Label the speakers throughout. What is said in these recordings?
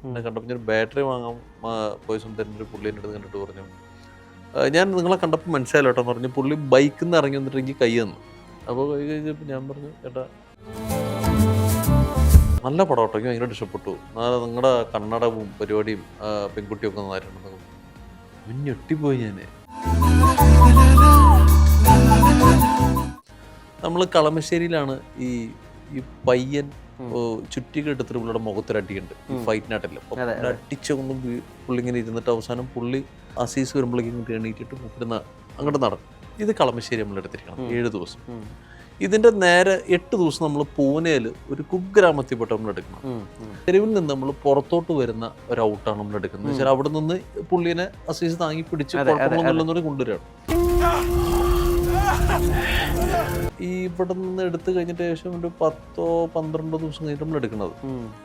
Speaker 1: എന്നെ കണ്ടപ്പോൾ ഞാൻ ബാറ്ററി വാങ്ങാൻ പോയ സമയത്ത് എൻ്റെ ഒരു പുള്ളി എൻ്റെ അടുത്ത് കണ്ടിട്ട് പറഞ്ഞു, ഞാൻ നിങ്ങളെ കണ്ടപ്പോൾ മനസ്സിലായല്ലോ കേട്ടോ എന്ന് പറഞ്ഞു. പുള്ളി ബൈക്കിൽ നിന്ന് ഇറങ്ങി വന്നിട്ട് എനിക്ക് കൈ തന്നു. അപ്പോൾ കൈ കഴിച്ചപ്പോൾ ഞാൻ പറഞ്ഞു, ചേട്ടാ നല്ല പടം കേട്ടോ, എനിക്ക് ഭയങ്കര ഇഷ്ടപ്പെട്ടു, നിങ്ങളുടെ കണ്ണടവും പരിപാടിയും പെൺകുട്ടിയൊക്കെ നന്നായിട്ടുണ്ടെന്ന്. ഞെട്ടിപ്പോയി ഞാൻ. നമ്മൾ കളമശ്ശേരിയിലാണ് ഈ പയ്യൻ ചുറ്റിക എടുത്തിട്ട് പുള്ളിയുടെ മുഖത്തൊരടിയുണ്ട് ഫൈറ്റിനായിട്ടല്ല. അടിച്ചൊന്നും പുള്ളി ഇങ്ങനെ ഇരുന്നിട്ട് അവസാനം പുള്ളി അസീസ് വരുമ്പോഴേക്കും ഇങ്ങോട്ട് എണീറ്റിട്ട് അങ്ങോട്ട് നടക്കും. ഇത് കളമശ്ശേരി നമ്മൾ എടുത്തിരിക്കണം 7 ദിവസം. ഇതിന്റെ നേരെ 8 ദിവസം നമ്മൾ പൂനെയിൽ ഒരു കുഗ്രാമത്തിൽപ്പെട്ട് നമ്മൾ എടുക്കണം. തെരുവിൽ നിന്ന് നമ്മൾ പുറത്തോട്ട് വരുന്ന ഒരു ഔട്ടാണ് നമ്മൾ എടുക്കുന്നത്. വെച്ചാൽ അവിടെ നിന്ന് പുള്ളിനെ അസീസ് താങ്ങി പിടിച്ച് കുഴപ്പമൊന്നുമില്ലെന്നൊരു കൊണ്ടുവരികയാണ്. ഈ ഇവിടെ നിന്ന് എടുത്തു കഴിഞ്ഞിട്ട് ശേഷം ഒരു 10-12 ദിവസം കഴിഞ്ഞിട്ട് നമ്മൾ എടുക്കുന്നത്.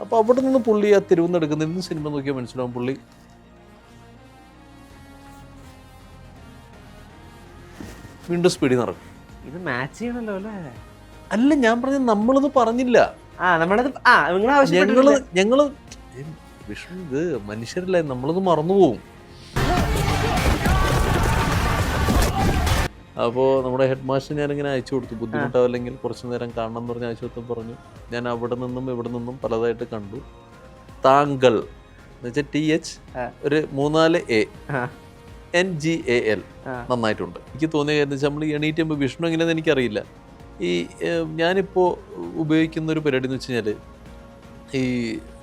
Speaker 1: അപ്പൊ അവിടെ നിന്ന് പുള്ളി ആ തെരുവിന്ന് എടുക്കുന്ന ഇന്ന് സിനിമ നോക്കിയാൽ മനസ്സിലാവും പുള്ളി വീണ്ടും സ്പീഡിൽ നടക്കും.
Speaker 2: ഇത് മാച്ച് ചെയ്യണല്ലോ അല്ലേ?
Speaker 1: അല്ല, ഞാൻ പറഞ്ഞ നമ്മളത് പറഞ്ഞില്ല. ഞങ്ങള് വിഷ്ണു, ഇത് മനുഷ്യരല്ലേ, നമ്മളത് മറന്നുപോകും. അപ്പോൾ നമ്മുടെ ഹെഡ് മാസ്റ്റർ ഞാനിങ്ങനെ അയച്ചു കൊടുത്തു, ബുദ്ധിമുട്ടാവില്ലെങ്കിൽ കുറച്ചു നേരം കാണണം എന്ന് പറഞ്ഞ് അയച്ചു കൊടുത്ത് പറഞ്ഞു. ഞാൻ അവിടെ നിന്നും ഇവിടെ നിന്നും പലതായിട്ട് കണ്ടു. താങ്കൾ എന്ന് വെച്ചാൽ TH ഒരു 3-4 NGAL നന്നായിട്ടുണ്ട്. എനിക്ക് തോന്നിയ കാര്യം വെച്ചാൽ നമ്മൾ എണീറ്റുമ്പോൾ വിഷ്ണു എങ്ങനെയാണെന്ന് എനിക്കറിയില്ല. ഈ ഞാനിപ്പോൾ ഉപയോഗിക്കുന്ന ഒരു പരിപാടി എന്ന് വെച്ച് കഴിഞ്ഞാൽ, ഈ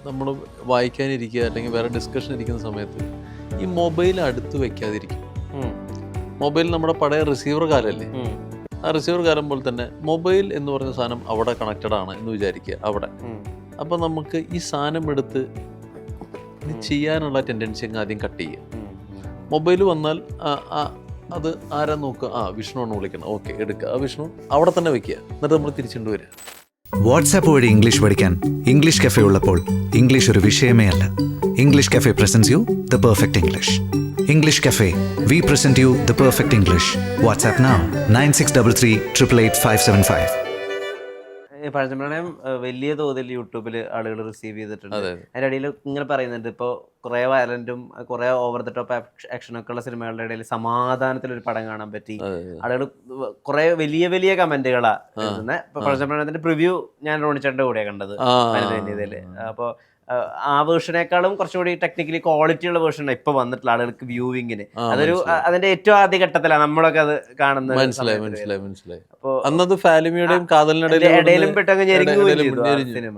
Speaker 1: നമ്മൾ വായിക്കാനിരിക്കുക അല്ലെങ്കിൽ വേറെ ഡിസ്കഷൻ ഇരിക്കുന്ന സമയത്ത് ഈ മൊബൈൽ അടുത്ത് വെക്കാതിരിക്കും. മൊബൈൽ നമ്മുടെ പഴയ റിസീവർ കാലമല്ലേ, ആ റിസീവർ കാലം പോലെ തന്നെ മൊബൈൽ എന്ന് പറഞ്ഞ സാധനം അവിടെ കണക്റ്റഡ് ആണ് എന്ന് വിചാരിക്കുക അവിടെ. അപ്പം നമുക്ക് ഈ സാധനം എടുത്ത് ചെയ്യാനുള്ള ടെൻഡൻസി അങ്ങ് ആദ്യം കട്ട് ചെയ്യുക. മൊബൈൽ വന്നാൽ അത് ആരാ നോക്കുക, വിഷ്ണുവാണ് വിളിക്കണം, ഓക്കെ എടുക്കുക, ആ വിഷ്ണു അവിടെ തന്നെ വെക്കുക, എന്നിട്ട് നമ്മൾ തിരിച്ചുകൊണ്ട് വരിക.
Speaker 3: വാട്സാപ്പ് വഴി ഇംഗ്ലീഷ് പഠിക്കാൻ ഇംഗ്ലീഷ് കഫേ ഉള്ളപ്പോൾ ഇംഗ്ലീഷ് ഒരു വിഷയമേ അല്ല. English cafe presents you the perfect English. English cafe, we present you the perfect English. WhatsApp now 9633888575.
Speaker 2: പഴഞ്ചപ്രണയം വലിയ തോതിൽ യൂട്യൂബിൽ ആളുകൾ റിസീവ് ചെയ്തിട്ടുണ്ട്. അതിൻ്റെ ഇടയിൽ ഇങ്ങനെ പറയുന്നുണ്ട്, ഇപ്പോൾ കുറേ വയലന്റും കുറേ ഓവർ ദ ടോപ്പ് ആക്ഷനൊക്കെ ഉള്ള സിനിമകളുടെ ഇടയിൽ സമാധാനത്തിലൊരു പടം കാണാൻ പറ്റി. ആളുകൾ കുറേ വലിയ വലിയ കമന്റുകളാണ് എഴുതുന്നത്. ഇപ്പോൾ പഴഞ്ചപ്രണയത്തിന്റെ പ്രിവ്യൂ ഞാൻ റോണിച്ചേട്ടൻ്റെ കൂടെയാണ് കണ്ടത് ഇതിൽ. അപ്പോൾ ആ വേർഷനേക്കാളും കുറച്ചുകൂടി ടെക്നിക്കലി ക്വാളിറ്റി ഉള്ള വേർഷനാണ് ഇപ്പൊ വന്നിട്ടുള്ള ആളുകൾക്ക് വ്യൂവിങ്ങിന്. അതൊരു അതിന്റെ ഏറ്റവും ആദ്യ ഘട്ടത്തിലാണ് നമ്മളൊക്കെ അത് കാണുന്നത്.
Speaker 1: അപ്പൊ അന്നത് ഫാലിമിയുടെയും കാതലിനിടയിലും
Speaker 2: ഇടയിലും പെട്ടങ്ങ് ഞെരുങ്ങുകയും സിനിമ.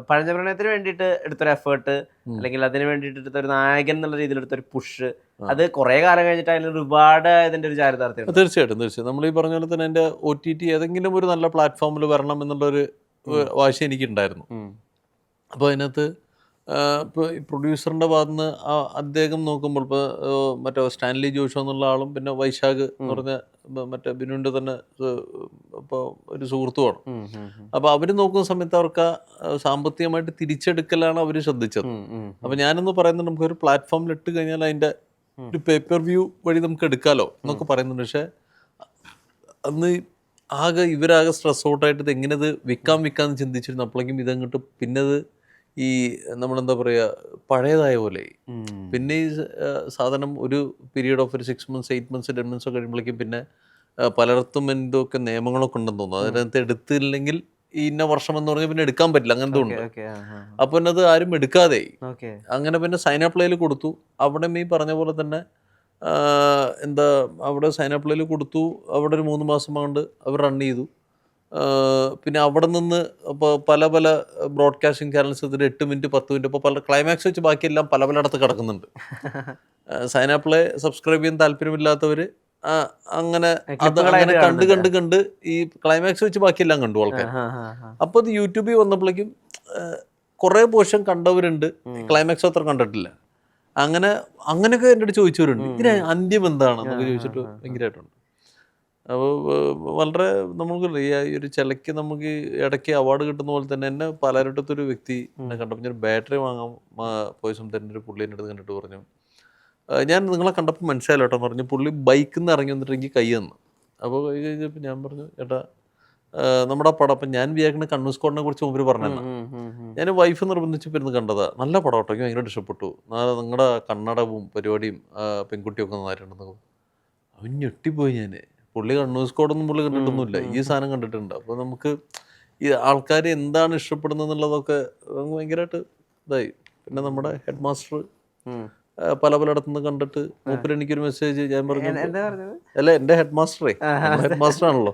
Speaker 2: പഴഞ്ചപ്രണയത്തിന് വേണ്ടിയിട്ട് എടുത്തൊരു എഫേർട്ട്, അല്ലെങ്കിൽ അതിന് വേണ്ടിയിട്ട് എടുത്തൊരു നായകൻ എന്നുള്ള രീതിയിൽ എടുത്തൊരു പുഷ്, അത് കുറെ കാലം കഴിഞ്ഞിട്ട് അതിന് ഒരുപാട് ഇതിന്റെ ഒരു ചാരിതാർത്ഥ്യം.
Speaker 1: തീർച്ചയായിട്ടും നമ്മൾ ഈ പറഞ്ഞ പോലെ തന്നെ എന്റെ OTT ഏതെങ്കിലും ഒരു നല്ല പ്ലാറ്റ്ഫോമിൽ വരണം എന്നുള്ളൊരു വാശി എനിക്കുണ്ടായിരുന്നു. അപ്പോൾ അതിനകത്ത് ഇപ്പോൾ ഈ പ്രൊഡ്യൂസറിൻ്റെ ഭാഗത്ത് നിന്ന് അദ്ദേഹം നോക്കുമ്പോൾ ഇപ്പോൾ മറ്റേ സ്റ്റാൻലി ജോഷോ എന്നുള്ള ആളും പിന്നെ വൈശാഖ് എന്ന് പറഞ്ഞ മറ്റേ ബിനുവിൻ്റെ തന്നെ ഇപ്പോൾ ഒരു സുഹൃത്തുമാണ്. അപ്പോൾ അവർ നോക്കുന്ന സമയത്ത് അവർക്ക് സാമ്പത്തികമായിട്ട് തിരിച്ചെടുക്കലാണ് അവർ ശ്രദ്ധിച്ചത്. അപ്പോൾ ഞാനെന്ന് പറയുന്നത് നമുക്കൊരു പ്ലാറ്റ്ഫോമിൽ ഇട്ട് കഴിഞ്ഞാൽ അതിൻ്റെ ഒരു പേപ്പർ വ്യൂ വഴി നമുക്ക് എടുക്കാമല്ലോ എന്നൊക്കെ പറയുന്നുണ്ട്. പക്ഷേ അന്ന് ഇവരാകെ സ്ട്രെസ് ഔട്ടായിട്ട് ഇത് എങ്ങനെ ഇത് വിൽക്കാമെന്ന് ചിന്തിച്ചിരുന്നു. അപ്പോഴേക്കും ഇതങ്ങോട്ട് പിന്നെ ഈ നമ്മളെന്താ പറയുക പഴയതായ പോലെ പിന്നെ ഈ സാധനം ഒരു പീരീഡ് ഓഫ് ഒരു 6 months 8 months 10 months കഴിയുമ്പോഴേക്കും പിന്നെ പലയിടത്തും എന്തൊക്കെ നിയമങ്ങളൊക്കെ ഉണ്ടെന്ന് തോന്നുന്നു. അതിനകത്ത് എടുത്തില്ലെങ്കിൽ ഈ ഇന്ന വർഷം എന്ന് പറഞ്ഞാൽ പിന്നെ എടുക്കാൻ പറ്റില്ല, അങ്ങനത്തെ ഉണ്ട്. അപ്പൊ പിന്നെ അത് ആരും എടുക്കാതെ അങ്ങനെ പിന്നെ സൈനപ്ലൈയിൽ കൊടുത്തു. അവിടെ ഈ പറഞ്ഞ പോലെ തന്നെ അവിടെ സൈനപ്ലൈയിൽ കൊടുത്തു. അവിടെ ഒരു 3 മാസം കൊണ്ട് അവർ റൺ ചെയ്തു. പിന്നെ അവിടെ നിന്ന് ഇപ്പോൾ പല ബ്രോഡ്കാസ്റ്റിംഗ് ചാനൽസ് 8 മിനിറ്റ് 10 മിനിറ്റ് ഇപ്പോൾ പല ക്ലൈമാക്സ് വെച്ച് ബാക്കിയെല്ലാം പലയിടത്ത് കിടക്കുന്നുണ്ട്. സൈനപ്ലേ സബ്സ്ക്രൈബ് ചെയ്യാൻ താല്പര്യമില്ലാത്തവർ അങ്ങനെ കണ്ട് ഈ ക്ലൈമാക്സ് വെച്ച് ബാക്കിയെല്ലാം കണ്ടു ആൾക്കാർ. അപ്പോൾ അത് യൂട്യൂബിൽ വന്നപ്പോഴേക്കും കുറേ പോർഷൻ കണ്ടവരുണ്ട്, ക്ലൈമാക്സ് അത്ര കണ്ടിട്ടില്ല. അങ്ങനെയൊക്കെ എൻ്റെ അടുത്ത് ചോദിച്ചവരുണ്ട്, ഇതിന് അന്ത്യം എന്താണെന്നൊക്കെ ചോദിച്ചിട്ട് ഭയങ്കരമായിട്ടുണ്ട്. അപ്പോൾ വളരെ നമുക്ക് ഈ ഒരു ചിലയ്ക്ക് നമുക്ക് ഇടയ്ക്ക് അവാർഡ് കിട്ടുന്ന പോലെ തന്നെ എന്നെ പലരിടത്തൊരു വ്യക്തി എന്നെ കണ്ടപ്പോൾ ഞാൻ ബാറ്ററി വാങ്ങാൻ പോയ സമയത്ത് എൻ്റെ ഒരു പുള്ളി എൻ്റെ അടുത്ത് കണ്ടിട്ട് പറഞ്ഞു, ഞാൻ നിങ്ങളെ കണ്ടപ്പോൾ മനസ്സിലായല്ലോ കേട്ടോ എന്ന് പറഞ്ഞു. പുള്ളി ബൈക്കിൽ നിന്ന് ഇറങ്ങി വന്നിട്ട് എനിക്ക് കൈ തന്നു. അപ്പോൾ കൈ കഴിഞ്ഞപ്പോൾ ഞാൻ പറഞ്ഞു, ചേട്ടാ നമ്മുടെ പടം അപ്പം ഞാൻ വിചാരിക്കുന്ന കണ്ണൂർ സ്ക്വാഡിനെ കുറിച്ച് മുമ്പ് പറഞ്ഞതാണ്. ഞാൻ വൈഫ് നിർബന്ധിച്ചിരുന്ന് കണ്ടതാ. നല്ല പടം കേട്ടോ, എനിക്ക് ഭയങ്കരമായിട്ട് ഇഷ്ടപ്പെട്ടു. നിങ്ങളുടെ കന്നഡവും പരിപാടിയും പെൺകുട്ടിയും ഒക്കെ നന്നായിട്ടുണ്ടെന്ന്. അവൻ ഞെട്ടിപ്പോയി ഞാൻ. പുള്ളി കണ്ണൂർ സ്ക്വാഡൊന്നും പുള്ളി കണ്ടിട്ടൊന്നുമില്ല, ഈ സാധനം കണ്ടിട്ടുണ്ട്. അപ്പോൾ നമുക്ക് ഈ ആൾക്കാർ എന്താണ് ഇഷ്ടപ്പെടുന്നത് എന്നുള്ളതൊക്കെ ഭയങ്കരമായിട്ട് ഇതായി. പിന്നെ നമ്മുടെ ഹെഡ് മാസ്റ്റർ പലയിടത്തുനിന്ന് കണ്ടിട്ട് മൂപ്പര് എനിക്കൊരു മെസ്സേജ് ഞാൻ പറഞ്ഞു, അല്ല എൻ്റെ ഹെഡ് മാസ്റ്ററേ, ഹെഡ് മാസ്റ്റർ ആണല്ലോ.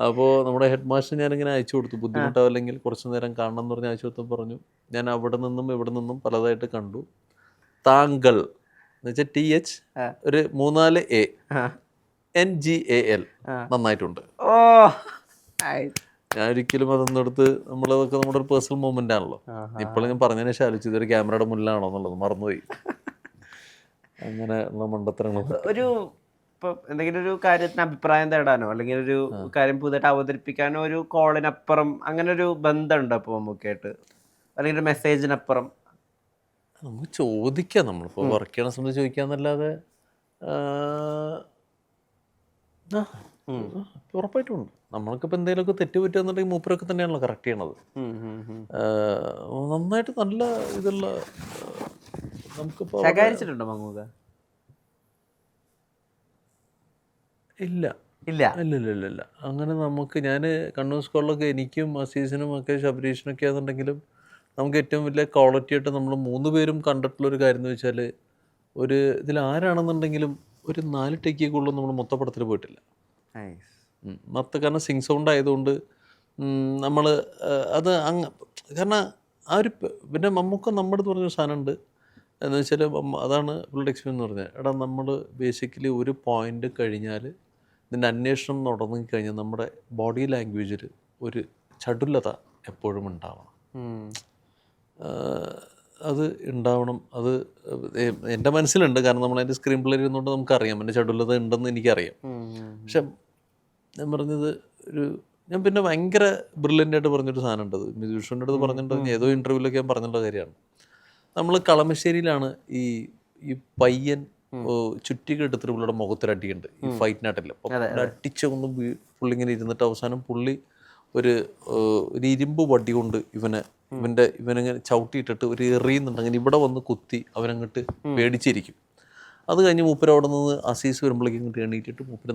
Speaker 1: അപ്പോൾ നമ്മുടെ ഹെഡ് മാസ്റ്റർ ഞാനിങ്ങനെ അയച്ചു കൊടുത്തു, ബുദ്ധിമുട്ടാവില്ലെങ്കിൽ കുറച്ച് നേരം കാണണം എന്ന് പറഞ്ഞ് അയച്ചു കൊടുത്തു. പറഞ്ഞു ഞാൻ അവിടെ നിന്നും ഇവിടെ നിന്നും പലതായിട്ട് കണ്ടു. താങ്കൾ എന്ന് വെച്ചാൽ TH ഒരു 3-4 NGAL നന്നായിട്ടുണ്ട്. ഞാൻ ഒരിക്കലും അതൊന്നും എടുത്ത് നമ്മളതൊക്കെ നമ്മുടെ ഒരു പേഴ്സണൽ മൊമെന്റ് ആണല്ലോ. ഇപ്പോഴും ഞാൻ പറഞ്ഞതിന് ശേഷം ആലോചിച്ചു ഇതൊരു ക്യാമറയുടെ മുന്നിലാണോ എന്നുള്ളത് മറന്നുപോയി. അങ്ങനെ ഉള്ള മണ്ടത്തരങ്ങൾ.
Speaker 2: ഒരു ഇപ്പൊ എന്തെങ്കിലും ഒരു കാര്യത്തിന് അഭിപ്രായം തേടാനോ അല്ലെങ്കിൽ ഒരു കാര്യം പുതുതായിട്ട് അവതരിപ്പിക്കാനോ ഒരു കോളിനപ്പുറം അങ്ങനെ ഒരു ബന്ധമുണ്ടോ അപ്പോൾ നമുക്കായിട്ട്, അല്ലെങ്കിൽ ഒരു മെസ്സേജിനപ്പുറം?
Speaker 1: നമുക്ക് ചോദിക്കാം, നമ്മളിപ്പോൾ വർക്ക് ചെയ്യണ സമയത്ത് ചോദിക്കാന്നല്ലാതെ ഉറപ്പായിട്ടുണ്ട്. നമ്മൾക്കിപ്പോൾ എന്തെങ്കിലുമൊക്കെ തെറ്റ് പറ്റുകയെന്നുണ്ടെങ്കിൽ മൂപ്പരൊക്കെ തന്നെയാണല്ലോ കറക്റ്റ് ചെയ്യണത്. നന്നായിട്ട് നല്ല ഇതുള്ള നമുക്കിപ്പോൾ
Speaker 2: ശകാരിച്ചിട്ടുണ്ടോ മമ്മൂക്ക?
Speaker 1: ഇല്ല
Speaker 2: ഇല്ല
Speaker 1: ഇല്ല ഇല്ല ഇല്ല ഇല്ല അങ്ങനെ നമുക്ക് ഞാൻ കണ്ണൂർ സ്കൂളിലൊക്കെ എനിക്കും അസീസിനും ഒക്കെ ശബരീഷിനൊക്കെ ആണെന്നുണ്ടെങ്കിലും നമുക്ക് ഏറ്റവും വലിയ ക്വാളിറ്റി ആയിട്ട് നമ്മൾ 3 പേരും കണ്ടിട്ടുള്ളൊരു കാര്യം എന്ന് വെച്ചാൽ, ഒരു ഇതിൽ ആരാണെന്നുണ്ടെങ്കിലും ഒരു 4 ടേക്കുള്ളും നമ്മൾ മൊത്തപ്പടത്തിൽ പോയിട്ടില്ല. കാരണം സിങ് സൗണ്ട് ആയതുകൊണ്ട് നമ്മൾ അത് കാരണം ആ ഒരു പിന്നെ നമുക്ക് നമ്മുടെ അടുത്ത് പറഞ്ഞൊരു സാധനമുണ്ട് എന്ന് വെച്ചാൽ, അതാണ് പുള്ളിയുടെ എക്സ്പീരിയൻസ് എന്ന് പറഞ്ഞാൽ, എടാ നമ്മൾ ബേസിക്കലി ഒരു പോയിന്റ് കഴിഞ്ഞാൽ ഇതിൻ്റെ അന്വേഷണം തുടങ്ങി കഴിഞ്ഞാൽ നമ്മുടെ ബോഡി ലാംഗ്വേജിൽ ഒരു ചടുലത എപ്പോഴും ഉണ്ടാവണം. അത് ഉണ്ടാവണം. അത് എൻ്റെ മനസ്സിലുണ്ട്, കാരണം നമ്മളതിൻ്റെ സ്ക്രീൻ പ്ലേ ഇരുന്നുകൊണ്ട് നമുക്കറിയാം എൻ്റെ ചടുലത ഉണ്ടെന്ന് എനിക്കറിയാം. പക്ഷെ ഞാൻ പറഞ്ഞത് ഞാൻ പിന്നെ ഭയങ്കര ബ്രില്യൻ്റായിട്ട് പറഞ്ഞൊരു സാധനം ഉണ്ട്. വിഷ്ണുവിൻ്റെ അടുത്ത് പറഞ്ഞിട്ടുണ്ടെങ്കിൽ ഏതോ ഇൻ്റർവ്യൂവിലൊക്കെ ഞാൻ പറഞ്ഞിട്ടുള്ള കാര്യമാണ്. നമ്മൾ കളമശ്ശേരിയിലാണ് ഈ പയ്യൻ ചുറ്റിക എടുത്തിട്ട് പുള്ളിയുടെ മുഖത്തൊരടിയുണ്ട് ഈ ഫൈറ്റിനായിട്ടല്ല. അപ്പോൾ അടിച്ച ഒന്ന് പുള്ളി ഇങ്ങനെ ഇരുന്നിട്ട് അവസാനം പുള്ളി ഒരു ഇരുമ്പ് വടി കൊണ്ട് ഇവനിങ്ങനെ ചവിട്ടിയിട്ടിട്ട് ഒരു എറിയുന്നുണ്ടെങ്കിൽ ഇവിടെ വന്ന് കുത്തി അവനങ്ങോട്ട് പേടിച്ചിരിക്കും. അത് കഴിഞ്ഞ് മൂപ്പര് അവിടെ നിന്ന് അസീസ് വരുമ്പോഴേക്കും ഇങ്ങോട്ട് എണീറ്റിട്ട് മൂപ്പര്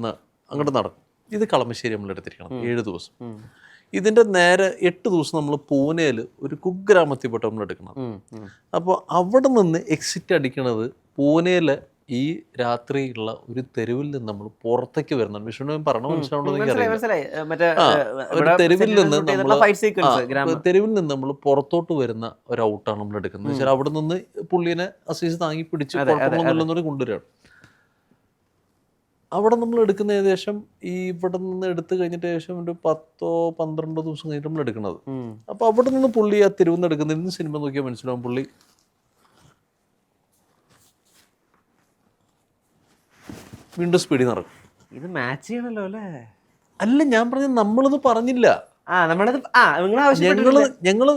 Speaker 1: അങ്ങോട്ട് നടക്കും. ഇത് കളമശ്ശേരി നമ്മൾ എടുത്തിരിക്കണം 7 ദിവസം. ഇതിൻ്റെ നേരെ 8 ദിവസം നമ്മൾ പൂനെയിൽ ഒരു കുഗ്രാമത്തിൽപ്പെട്ട് നമ്മൾ എടുക്കണം. അപ്പോൾ അവിടെ നിന്ന് എക്സിറ്റ് അടിക്കണത് പൂനെയിലെ ഈ രാത്രിയുള്ള ഒരു തെരുവിൽ നിന്ന് നമ്മൾ പുറത്തേക്ക് വരുന്നുണ്ട്. വിഷ്ണു പറഞ്ഞ മനസ്സിലാവുന്നത് തെരുവിൽ നിന്ന് നമ്മൾ പുറത്തോട്ട് വരുന്ന ഒരു ഔട്ടാണ് നമ്മൾ എടുക്കുന്നത്. വെച്ചാൽ അവിടെ നിന്ന് പുള്ളിനെ അസീസ് താങ്ങി പിടിച്ച് കുഴപ്പമൊന്നുമില്ലെന്നോട് കൊണ്ടുവരികയാണ്. അവിടെ നമ്മൾ എടുക്കുന്ന ഏകദേശം ഇവിടെ നിന്ന് എടുത്തു കഴിഞ്ഞിട്ട് ഏകദേശം ഒരു 10-12 ദിവസം കഴിഞ്ഞിട്ട് നമ്മൾ എടുക്കുന്നത്. അപ്പോൾ അവിടെ നിന്ന് പുള്ളി ആ തെരുവിൽ എടുക്കുന്നത് ഇന്ന് സിനിമ നോക്കിയാൽ മനസ്സിലാവും പുള്ളി വീണ്ടും സ്പീഡിൽ നടക്കും.
Speaker 2: ഇത് മാച്ച് ചെയ്യണല്ലോ അല്ലേ?
Speaker 1: അല്ല, ഞാൻ പറഞ്ഞത് നമ്മളത് പറഞ്ഞില്ല. ഞങ്ങള്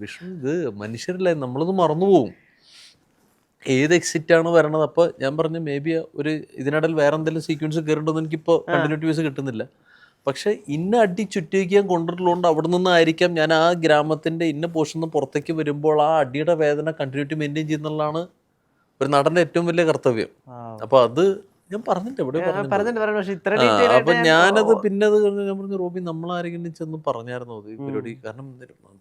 Speaker 1: വിഷ്ണു ഇത് മനുഷ്യരല്ലേ, നമ്മളത് മറന്നുപോകും ഏത് എക്സിറ്റാണ് വരണത്. അപ്പോൾ ഞാൻ പറഞ്ഞു മേ ബി ഒരു ഇതിനിടയിൽ വേറെ എന്തെങ്കിലും സീക്വൻസ് കയറുണ്ടെന്ന് എനിക്കിപ്പോൾ കണ്ടിന്യൂറ്റി വൈസ് കിട്ടുന്നില്ല. പക്ഷെ ഇന്ന അടി ചുറ്റിവയ്ക്കാൻ കൊണ്ടിട്ടുള്ളതുകൊണ്ട് അവിടെ നിന്നായിരിക്കാം ഞാൻ ആ ഗ്രാമത്തിൻ്റെ ഇന്ന പോർഷൻ നിന്ന് പുറത്തേക്ക് വരുമ്പോൾ ആ അടിയുടെ വേദന കണ്ടിന്യൂറ്റി മെയിൻറ്റെയിൻ ചെയ്യുന്നുള്ളതാണ് ഒരു നടൻ്റെ ഏറ്റവും വലിയ കർത്തവ്യം. അപ്പോൾ അത് ഞാൻ പറഞ്ഞിട്ട് എവിടെ അപ്പൊ ഞാനത് പിന്നെ അത് ഞാൻ പറഞ്ഞു റോബി നമ്മളാരെങ്കിലും ചെന്ന് പറഞ്ഞായിരുന്നു അത് ഈ പരിപാടി. കാരണം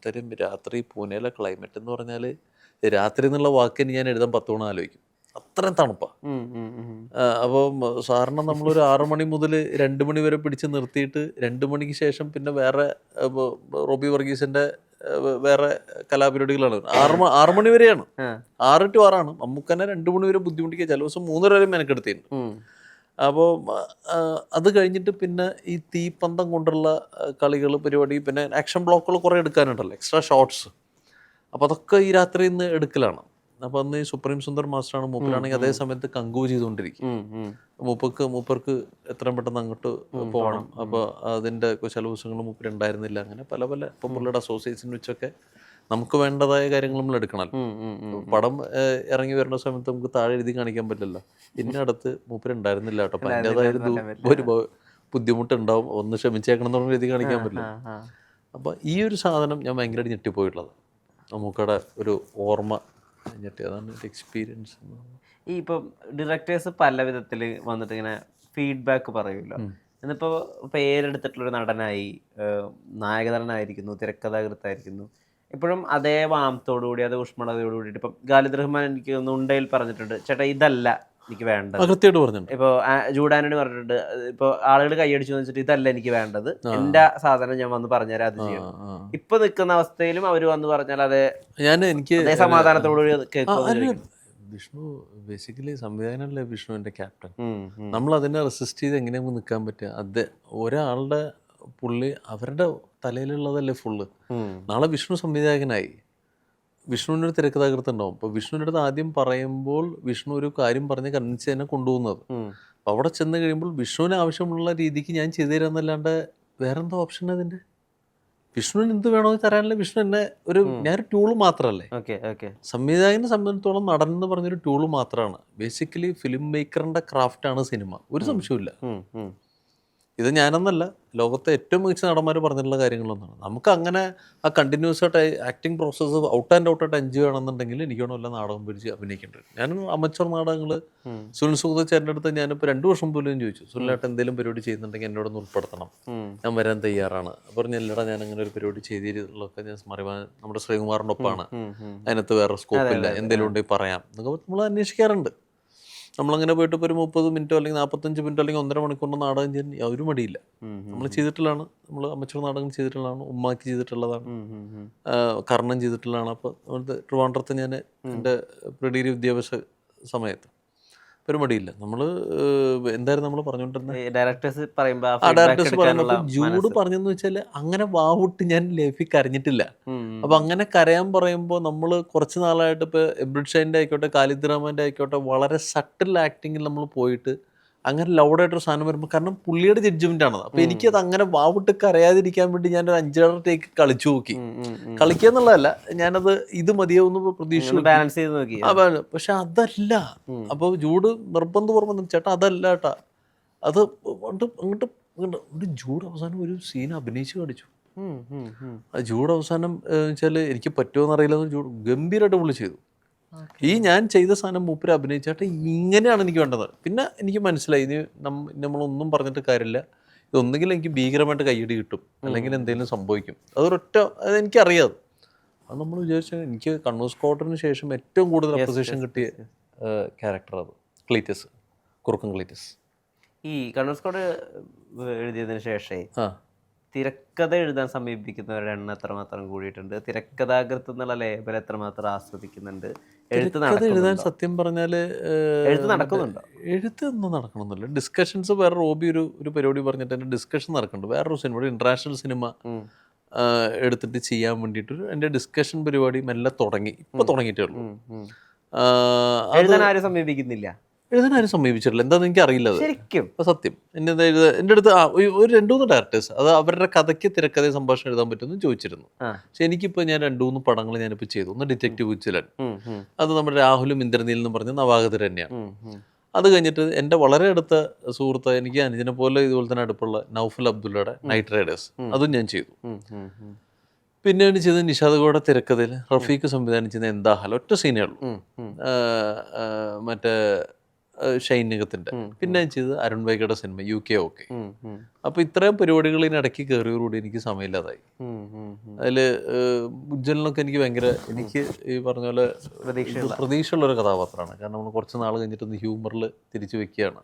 Speaker 1: തരും രാത്രി പൂനെയിലെ ക്ലൈമറ്റ് എന്ന് പറഞ്ഞാൽ രാത്രി എന്നുള്ള വാക്കിന് ഞാൻ എഴുതാൻ 10 തവണ ആലോചിക്കും, അത്രയും തണുപ്പാ. അപ്പം സാറിന് നമ്മളൊരു 6 മണി മുതൽ 2 മണി വരെ പിടിച്ച് നിർത്തിയിട്ട് 2 മണിക്ക് ശേഷം പിന്നെ വേറെ റോബി വർഗീസിന്റെ വേറെ കലാപരിപാടികളാണ്. 6 മണി വരെയാണ്, 6 to 6 ആണ്. നമുക്കെന്നെ 2 മണി വരെ ബുദ്ധിമുട്ടിക്കുക, ചില ദിവസം 3 വരെ മെനക്കെടുത്തിട്ടുണ്ട്. അപ്പോൾ അത് കഴിഞ്ഞിട്ട് പിന്നെ ഈ തീപ്പന്തം കൊണ്ടുള്ള കളികൾ പരിപാടി, പിന്നെ ആക്ഷൻ ബ്ലോക്കുകൾ കുറേ എടുക്കാനുണ്ടല്ലോ, എക്സ്ട്രാ ഷോട്ട്സ്. അപ്പോൾ അതൊക്കെ ഈ രാത്രി ഇന്ന് എടുക്കലാണ്. അപ്പോൾ അന്ന് ഈ സുപ്രീം സുന്ദർ മാസ്റ്ററാണ്, മൂപ്പരാണെങ്കിൽ അതേ സമയത്ത് കങ്കു ചെയ്തുകൊണ്ടിരിക്കും. മൂപ്പർക്ക് എത്രയും പെട്ടെന്ന് അങ്ങോട്ട് പോകണം. അപ്പോൾ അതിൻ്റെ ചില ദിവസങ്ങൾ മൂപ്പർ ഉണ്ടായിരുന്നില്ല. അങ്ങനെ പല ഇപ്പം പുള്ളിയുടെ അസോസിയേറ്റ്സിന് വെച്ചൊക്കെ നമുക്ക് വേണ്ടതായ കാര്യങ്ങൾ നമ്മൾ എടുക്കണം. പടം ഇറങ്ങി വരുന്ന സമയത്ത് നമുക്ക് താഴെ എഴുതി കാണിക്കാൻ പറ്റില്ലല്ലോ. പിന്നെ അടുത്ത് മൂപ്പര് ഉണ്ടായിരുന്നില്ല കേട്ടോ. അപ്പം അതിൻ്റെതായ ഒരു ബുദ്ധിമുട്ടുണ്ടാവും, ഒന്ന് ക്ഷമിച്ചേക്കണം എന്നുള്ള രീതി കാണിക്കാൻ പറ്റില്ല. അപ്പോൾ ഈ ഒരു സാധനം ഞാൻ ഭയങ്കരമായിട്ട് ഞെട്ടിപ്പോയിട്ടുള്ളത്, നമുക്കടെ ഒരു ഓർമ്മ ഞെട്ടി, അതാണ് ഒരു എക്സ്പീരിയൻസ്.
Speaker 2: ഈ ഇപ്പം ഡയറക്ടേഴ്സ് പല വിധത്തിൽ വന്നിട്ട് ഇങ്ങനെ ഫീഡ്ബാക്ക് പറയുമല്ലോ. എന്നിപ്പോൾ പേരെടുത്തിട്ടുള്ളൊരു നടനായി, നായകനടനായിരിക്കുന്നു, തിരക്കഥാകൃത്തായിരിക്കുന്നു, ഇപ്പോഴും അതേ വാമത്തോടുകൂടി അതേ ഊഷ്മളതയോട് കൂടിയിട്ട് ഇപ്പം ഖാലിദ് റഹ്മാൻ എനിക്ക് ഉണ്ടയിൽ പറഞ്ഞിട്ടുണ്ട്, ചേട്ടാ ഇതല്ല എനിക്ക് വേണ്ടത്.
Speaker 1: കൃത്യമായിട്ട് പറഞ്ഞിട്ടുണ്ട്.
Speaker 2: ഇപ്പോൾ ജൂഡാനോട് പറഞ്ഞിട്ടുണ്ട്, ഇപ്പോൾ ആളുകൾ കൈയടിച്ചു വെച്ചിട്ട് ഇതല്ല എനിക്ക് വേണ്ടത്, എൻ്റെ സാധനം ഞാൻ വന്ന് പറഞ്ഞുതരാം, അത് ചെയ്യണം. ഇപ്പൊ നിൽക്കുന്ന അവസ്ഥയിലും അവർ വന്ന് പറഞ്ഞാൽ
Speaker 1: എനിക്ക്
Speaker 2: അതേ സമാധാനത്തോടുകൂടി കേൾക്കും.
Speaker 1: വിഷ്ണു ബേസിക്കലി സംവിധാനമല്ലേ വിഷ്ണുവിൻ്റെ ക്യാപ്റ്റൻ. നമ്മൾ അതിനെ റെസിസ്റ്റ് ചെയ്ത് എങ്ങനെയാണ് നിൽക്കാൻ പറ്റുക? അത് ഒരാളുടെ പുള്ളി അവരുടെ തലയിലുള്ളതല്ലേ ഫുള്ള്. നാളെ വിഷ്ണു സംവിധായകനായി, വിഷ്ണുവിൻ്റെ ഒരു തിരക്കഥാകൃത്ത് ഉണ്ടാവും. അപ്പോൾ വിഷ്ണുവിൻ്റെ അടുത്ത് ആദ്യം പറയുമ്പോൾ വിഷ്ണു ഒരു കാര്യം പറഞ്ഞ് കൺവിൻസ് തന്നെ കൊണ്ടുപോകുന്നത്. അപ്പോൾ അവിടെ ചെന്ന് കഴിയുമ്പോൾ വിഷ്ണുവിന് ആവശ്യമുള്ള രീതിക്ക് ഞാൻ ചെയ്തു തരാമെന്നല്ലാണ്ട് വേറെന്തോ ഓപ്ഷൻ അതിൻ്റെ? വിഷ്ണുവിന് എന്ത് വേണമെന്ന് തരാനല്ലേ വിഷ്ണു എന്നെ ഞാനൊരു ടൂള് മാത്രമല്ലേ. സംവിധായകനെ സംബന്ധിച്ചിടത്തോളം നടൻ എന്ന് പറഞ്ഞൊരു ടൂള് മാത്രമാണ്. ബേസിക്കലി ഫിലിം മേക്കറിൻ്റെ ക്രാഫ്റ്റാണ് സിനിമ, ഒരു സംശയമില്ല. ഇത് ഞാനെന്നല്ല, ലോകത്തെ ഏറ്റവും മികച്ച നടന്മാർ പറഞ്ഞിട്ടുള്ള കാര്യങ്ങളൊന്നാണ്. നമുക്ക് അങ്ങനെ ആ കണ്ടിന്യൂസ് ആയിട്ട് ആക്ടിങ് പ്രോസസ്സ് ഔട്ട് ആൻഡ് ഔട്ടായിട്ട് എൻജോയ് ചെയ്യണമെന്നുണ്ടെങ്കിൽ എനിക്ക് വേണമല്ല നാടകം പിടിച്ച് അഭിനയിക്കേണ്ടത്. ഞാൻ അമച്ചർ നാടകങ്ങൾ സുനിൽ സുഗതച്ചേട്ടൻ്റെ അടുത്ത് ഞാനിപ്പോൾ 2 വർഷം പോലും ചോദിച്ചു, സുനിലായിട്ട് എന്തെങ്കിലും പരിപാടി ചെയ്യുന്നുണ്ടെങ്കിൽ എന്നോടൊന്ന് ഉൾപ്പെടുത്തണം, ഞാൻ വരാൻ തയ്യാറാണ്. പറഞ്ഞു എല്ലാടാ ഞാൻ അങ്ങനെ ഒരു പരിപാടി ചെയ്തിട്ടുള്ളതൊക്കെ ഞാൻ നമ്മുടെ ശ്രീകുമാറിൻ്റെ ഒപ്പമാണ്, അതിനകത്ത് വേറെ സ്കോപ്പില്ല, എന്തെങ്കിലും ഉണ്ടെങ്കിൽ പറയാം എന്നൊക്കെ നമ്മൾ അന്വേഷിക്കാറുണ്ട്. നമ്മളങ്ങനെ പോയിട്ട് ഇപ്പോൾ ഒരു 30 മിനിറ്റോ അല്ലെങ്കിൽ 45 മിനിറ്റോ അല്ലെങ്കിൽ 1.5 മണിക്കൂറിൻ്റെ നാടകം ചെയ്യാൻ ഒരു മടിയില്ല. നമ്മൾ ചെയ്തിട്ടുള്ളതാണ്, നമ്മൾ അമച്ചർ നാടകം ചെയ്തിട്ടുള്ളതാണ്, ഉമ്മാക്കി ചെയ്തിട്ടുള്ളതാണ്, കർണൻ ചെയ്തിട്ടുള്ളതാണ്. അപ്പോൾ അവിടുത്തെ ട്രിവാൻഡ്രത്ത് ഞാൻ എൻ്റെ പ്രീ വിദ്യാഭ്യാസ സമയത്ത് ഒരു മടിയില്ല. നമ്മൾ എന്തായാലും നമ്മൾ പറഞ്ഞുകൊണ്ടിരുന്നത്
Speaker 2: ഡയറക്ടേഴ്സ് പറയുമ്പോൾ
Speaker 1: ജൂഡ് പറഞ്ഞെന്ന് വെച്ചാൽ അങ്ങനെ വാവിട്ട് ഞാൻ ലേഫി കരഞ്ഞിട്ടില്ല. അപ്പം അങ്ങനെ കരയാൻ പറയുമ്പോൾ നമ്മൾ കുറച്ച് നാളായിട്ട് ഇപ്പോൾ എബ്രിഡ് ഷൈൻ്റെ ആയിക്കോട്ടെ ഖാലിദ് റഹ്മാൻ്റെ ആയിക്കോട്ടെ വളരെ സട്ടിൽ ആക്ടിങ്ങിൽ നമ്മൾ പോയിട്ട് അങ്ങനെ ലൗഡായിട്ടൊരു സാധനം വരുമ്പോൾ, കാരണം പുള്ളിയുടെ ജഡ്ജ്മെൻ്റ് ആണ്. അപ്പോൾ എനിക്കത് അങ്ങനെ വാവിട്ട് കരയാതിരിക്കാൻ വേണ്ടി ഞാനൊരു 5-6 ടേക്ക് കളിച്ചു നോക്കി. കളിക്കുക എന്നുള്ളതല്ല, ഞാനത് ഇത് മതിയാവുന്ന പ്രതീക്ഷ
Speaker 2: ബാലൻസ് ചെയ്ത് നോക്കി.
Speaker 1: പക്ഷെ അതല്ല. അപ്പോൾ ജൂഡ് നിർബന്ധപൂർവ്വം ചേട്ടാ അതല്ല കേട്ടാ, അത് അങ്ങോട്ട് ഒരു ജൂഡ് അവസാനം ഒരു സീൻ അഭിനയിച്ച് കാണിച്ചു. ആ ജൂഡ് അവസാനം വെച്ചാൽ എനിക്ക് പറ്റുമോ എന്നറിയില്ല, ജൂഡ് ഗംഭീരമായിട്ട് പുള്ളി ചെയ്തു. ഈ ഞാൻ ചെയ്ത സാധനം മൂപ്പര് അഭിനയിച്ചാട്ടെ ഇങ്ങനെയാണ് എനിക്ക് വേണ്ടത്. പിന്നെ എനിക്ക് മനസ്സിലായി ഇനി നമ്മളൊന്നും പറഞ്ഞിട്ട് കാര്യമില്ല, ഇതൊന്നെങ്കിലും എനിക്ക് ഭീകരമായിട്ട് കയ്യടി കിട്ടും, അല്ലെങ്കിൽ എന്തെങ്കിലും സംഭവിക്കും. അതെനിക്കറിയാം. അത് നമ്മൾ വിചാരിച്ചാൽ എനിക്ക് കണ്ണൂർ സ്ക്വാഡിന് ശേഷം ഏറ്റവും കൂടുതൽ അപ്രിസിയേഷൻ കിട്ടിയ ക്യാരക്ടർ അത് ക്ലീറ്റസ്, കുറുക്കൻ ക്ലീറ്റസ്.
Speaker 2: ഈ കണ്ണൂർ സ്ക്വാഡ് എഴുതിയതിനു ശേഷമേ തിരക്കഥ എഴുതാൻ സമീപിക്കുന്നവരുടെ എണ്ണം എത്രമാത്രം കൂടിയിട്ടുണ്ട്? തിരക്കഥാകൃത്ത് എന്നുള്ള ലേബൽ എത്രമാത്രം ആസ്വദിക്കുന്നുണ്ട്?
Speaker 1: എഴുതാൻ സത്യം പറഞ്ഞാൽ
Speaker 2: എഴുത്ത് നടക്കുന്നുണ്ടോ?
Speaker 1: എഴുത്തൊന്നും നടക്കണമെന്നില്ല. ഡിസ്കഷൻസ് വേറെ റോബി ഒരു പരിപാടി പറഞ്ഞിട്ട് എൻ്റെ ഡിസ്കഷൻ നടക്കുന്നുണ്ട്. വേറൊരു സിനിമ, ഇന്റർനാഷണൽ സിനിമ എടുത്തിട്ട് ചെയ്യാൻ വേണ്ടിയിട്ട് എൻ്റെ ഡിസ്കഷൻ പരിപാടി മെല്ലെ തുടങ്ങി, ഇപ്പോൾ തുടങ്ങിയിട്ടേ ഉള്ളൂ.
Speaker 2: എഴുതാൻ ആരും സമീപിക്കുന്നില്ല,
Speaker 1: എഴുതാനും സമീപിച്ചിട്ടില്ല. എന്താണെന്ന് എനിക്ക് അറിയില്ല.
Speaker 2: ശരിക്കും
Speaker 1: സത്യം എൻ്റെ അടുത്ത് ഒരു 2-3 ഡയറക്ടേഴ്സ് അത് അവരുടെ കഥയ്ക്ക് തിരക്കഥ സംഭാഷണം എഴുതാൻ പറ്റുമെന്ന് ചോദിച്ചിരുന്നു. പക്ഷെ എനിക്കിപ്പോൾ ഞാൻ 2-3 പടങ്ങൾ ഞാനിപ്പോൾ ചെയ്തു. ഒന്ന് ഡിറ്റക്റ്റീവ് ഉച്ചിലൻ, അത് നമ്മുടെ രാഹുലും ഇന്ദ്രനീൽ എന്ന് പറഞ്ഞ നവാഗതർ തന്നെയാണ്. അത് കഴിഞ്ഞിട്ട് എൻ്റെ വളരെ അടുത്ത സുഹൃത്ത്, എനിക്ക് അനുജനെ പോലെ ഇതുപോലെ തന്നെ അടുപ്പുള്ള നൗഫൽ അബ്ദുള്ളയുടെ നൈറ്റ് റൈഡേഴ്സ്, അതും ഞാൻ ചെയ്തു. പിന്നീട് ചെയ്ത് നിഷാദ് ഗോയുടെ തിരക്കഥയിൽ റഫീഖ് സംവിധാനം ചെയ്യുന്ന എന്താ ഹാൽ, ഒറ്റ സീനേ ഉള്ളൂ, മറ്റേ ഷൈൻ നിഗത്തിൻ്റെ. പിന്നെ ചെയ്ത് അരുൺ വൈഗയുടെ സിനിമ UK OK. അപ്പോൾ ഇത്രയും പരിപാടികളിനിടയ്ക്ക് കയറിയോടുകൂടി എനിക്ക് സമയമില്ലാതായി. അതിൽ ഉജ്ജ്വലിനൊക്കെ എനിക്ക് ഭയങ്കര, എനിക്ക് ഈ പറഞ്ഞ പോലെ പ്രതീക്ഷയുള്ളൊരു കഥാപാത്രമാണ്. കാരണം നമ്മൾ കുറച്ച് നാൾ കഴിഞ്ഞിട്ടൊന്ന് ഹ്യൂമറിൽ തിരിച്ചു വെക്കുകയാണ്.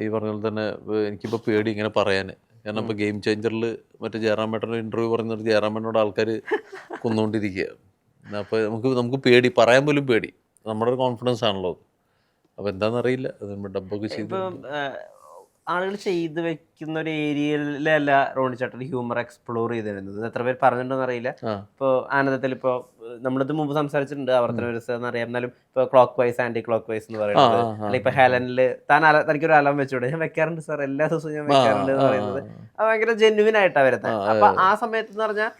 Speaker 1: ഈ പറഞ്ഞ പോലെ തന്നെ എനിക്കിപ്പോൾ പേടി ഇങ്ങനെ പറയാൻ. കാരണം ഇപ്പോൾ ഗെയിം ചേഞ്ചറിൽ മറ്റേ ജയറാമേട്ടൻ്റെ ഇൻ്റർവ്യൂ പറഞ്ഞിട്ട് ജയറാമേട്ടനോട് ആൾക്കാർ കൊന്നുകൊണ്ടിരിക്കുക. അപ്പോൾ നമുക്ക് പേടി, പറയാൻ പോലും പേടി. നമ്മുടെ ഒരു കോൺഫിഡൻസ് ആണല്ലോ. അപ്പോൾ എന്താണെന്നറിയില്ല, അത് നമ്മൾ ഡബ്ബൊക്കെ ചെയ്ത്
Speaker 2: ആളുകൾ ചെയ്ത് വെക്കുന്ന ഒരു ഏരിയയിലല്ല റോണി ചേട്ടൻ ഹ്യൂമർ എക്സ്പ്ലോർ ചെയ്തിരുന്നത്. എത്ര പേര് പറഞ്ഞിട്ടുണ്ടോന്ന് അറിയില്ല. ഇപ്പോൾ ആനന്ദത്തിൽ ഇപ്പോൾ നമ്മളിത് മുമ്പ് സംസാരിച്ചിട്ടുണ്ട്, ആവർത്തന വ്യവസ്ഥ എന്നറിയാം. എന്നാലും ഇപ്പോൾ clockwise anticlockwise എന്ന് പറയുന്നത്, അല്ലെങ്കിൽ ഇപ്പോൾ ഹെലനിൽ തനിക്കൊരു അലം വെച്ചൂടെ, ഞാൻ വെക്കാറുണ്ട് സാർ, എല്ലാ ദിവസവും ഞാൻ വെക്കാറുണ്ട് എന്ന് പറയുന്നത് അത് ഭയങ്കര ജെന്യുവിൻ ആയിട്ടാണ് വരുന്നത്. അപ്പൊ ആ സമയത്ത് എന്ന് പറഞ്ഞാൽ